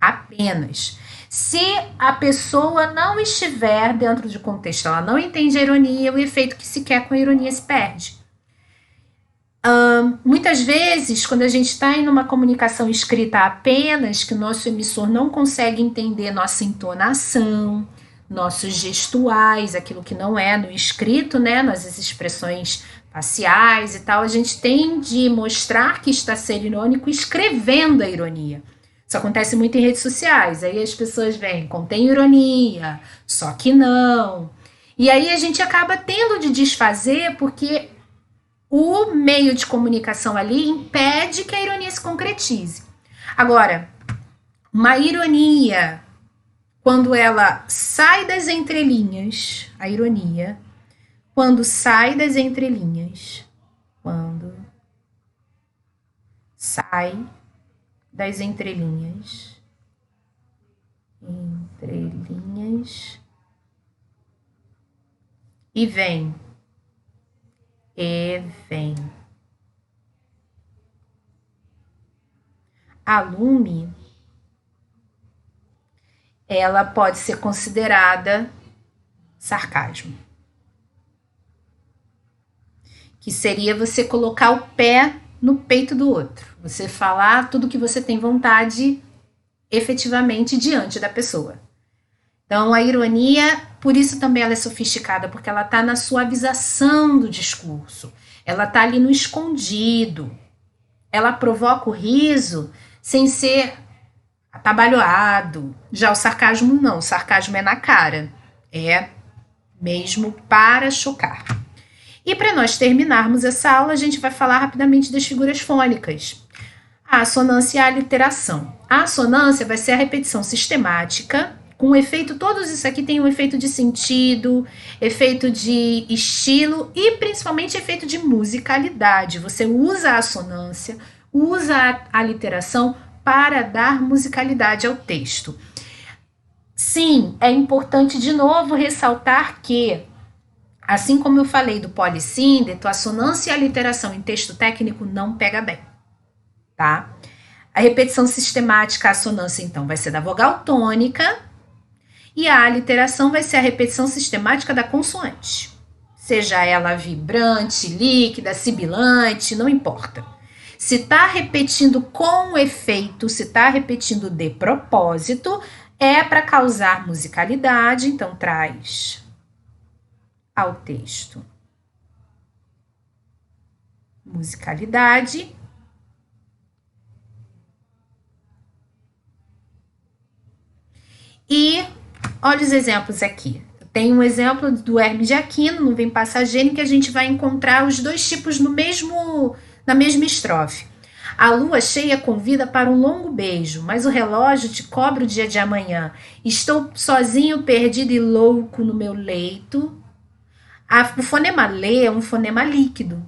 Apenas. Se a pessoa não estiver dentro de contexto, ela não entende a ironia, o efeito que se quer com a ironia se perde. Muitas vezes, quando a gente está em uma comunicação escrita apenas, que o nosso emissor não consegue entender nossa entonação, nossos gestuais, aquilo que não é no escrito, né, nas expressões faciais e tal, a gente tem de mostrar que está sendo irônico escrevendo a ironia. Isso acontece muito em redes sociais, aí as pessoas vêm, contém ironia, só que não. E aí a gente acaba tendo de desfazer porque o meio de comunicação ali impede que a ironia se concretize. Agora, uma ironia, quando ela sai das entrelinhas, a ironia, quando sai das entrelinhas, quando sai das entrelinhas, e vem. A lume, ela pode ser considerada sarcasmo. Que seria você colocar o pé no peito do outro. Você falar tudo que você tem vontade efetivamente diante da pessoa. Então, a ironia, por isso também ela é sofisticada, porque ela está na suavização do discurso. Ela está ali no escondido. Ela provoca o riso sem ser atabalhoado. Já o sarcasmo não. O sarcasmo é na cara. É mesmo para chocar. E para nós terminarmos essa aula, a gente vai falar rapidamente das figuras fônicas. A assonância e a aliteração. A assonância vai ser a repetição sistemática, com efeito, todos isso aqui tem um efeito de sentido, efeito de estilo e principalmente efeito de musicalidade. Você usa a assonância, usa a aliteração para dar musicalidade ao texto. Sim, é importante de novo ressaltar que, assim como eu falei do polissíndeto, a assonância e a aliteração em texto técnico não pega bem, tá? A repetição sistemática, a assonância, então, vai ser da vogal tônica, e a aliteração vai ser a repetição sistemática da consoante. Seja ela vibrante, líquida, sibilante, não importa. Se está repetindo com efeito, se está repetindo de propósito, é para causar musicalidade, então traz ao texto musicalidade. E olha os exemplos aqui. Tem um exemplo do Hermes de Aquino, no Vem Passageiro, em que a gente vai encontrar os dois tipos na mesma estrofe. A lua cheia convida para um longo beijo, mas o relógio te cobra o dia de amanhã. Estou sozinho, perdido e louco no meu leito. O fonema lê é um fonema líquido.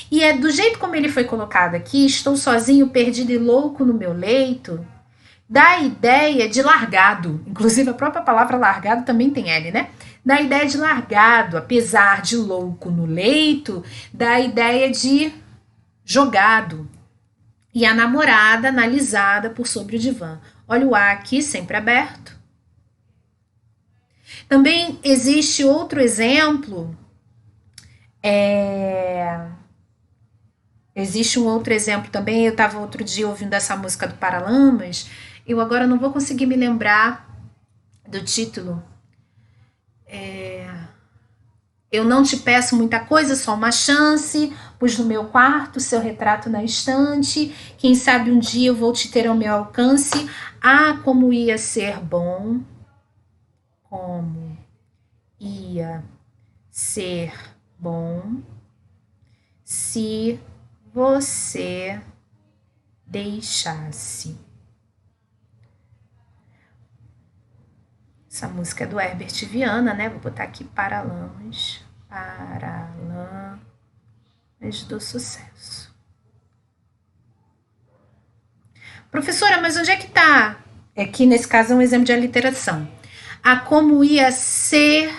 E é do jeito como ele foi colocado aqui, estou sozinho, perdido e louco no meu leito, dá a ideia de largado. Inclusive, a própria palavra largado também tem L, né? Dá a ideia de largado, apesar de louco no leito, dá a ideia de jogado. E a namorada analisada por sobre o divã. Olha o A aqui, sempre aberto. Também existe outro exemplo. Existe um outro exemplo também. Eu estava outro dia ouvindo essa música do Paralamas. Eu agora não vou conseguir me lembrar do título. Eu não te peço muita coisa, só uma chance. Pus no meu quarto seu retrato na estante. Quem sabe um dia eu vou te ter ao meu alcance. Ah, como ia ser bom. Como ia ser bom se você deixasse. Essa música é do Herbert Viana, né? Vou botar aqui Paralamas do Sucesso. Professora, mas onde é que tá? Aqui, nesse caso, é um exemplo de aliteração. Ah, como ia ser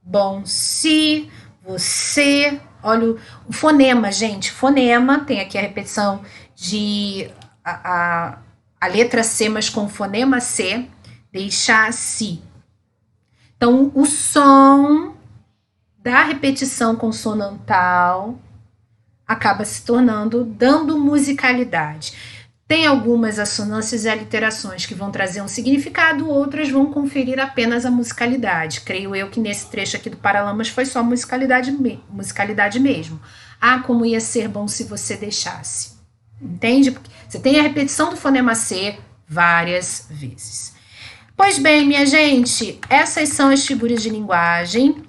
bom se você... Olha o fonema, gente. Fonema, tem aqui a repetição de... a letra C, mas com fonema C, deixar-se. Então, o som da repetição consonantal acaba se tornando, dando musicalidade. Tem algumas assonâncias e aliterações que vão trazer um significado, outras vão conferir apenas a musicalidade. Creio eu que nesse trecho aqui do Paralamas foi só musicalidade mesmo. Ah, como ia ser bom se você deixasse. Entende? Porque você tem a repetição do fonema C várias vezes. Pois bem, minha gente, essas são as figuras de linguagem.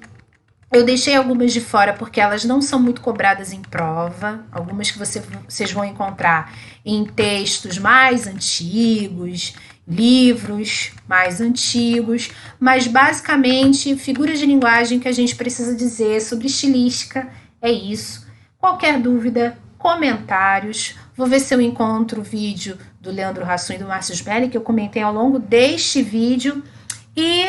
Eu deixei algumas de fora porque elas não são muito cobradas em prova. Algumas que vocês vão encontrar em textos mais antigos, livros mais antigos. Mas, basicamente, figuras de linguagem que a gente precisa dizer sobre estilística é isso. Qualquer dúvida, comentários. Vou ver se eu encontro o vídeo do Leandro Hassum e do Márcio Smelly, que eu comentei ao longo deste vídeo. E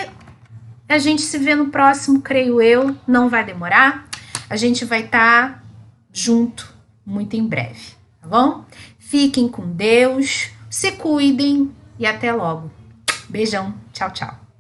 a gente se vê no próximo, creio eu, não vai demorar. A gente vai estar junto muito em breve, tá bom? Fiquem com Deus, se cuidem e até logo. Beijão, tchau, tchau.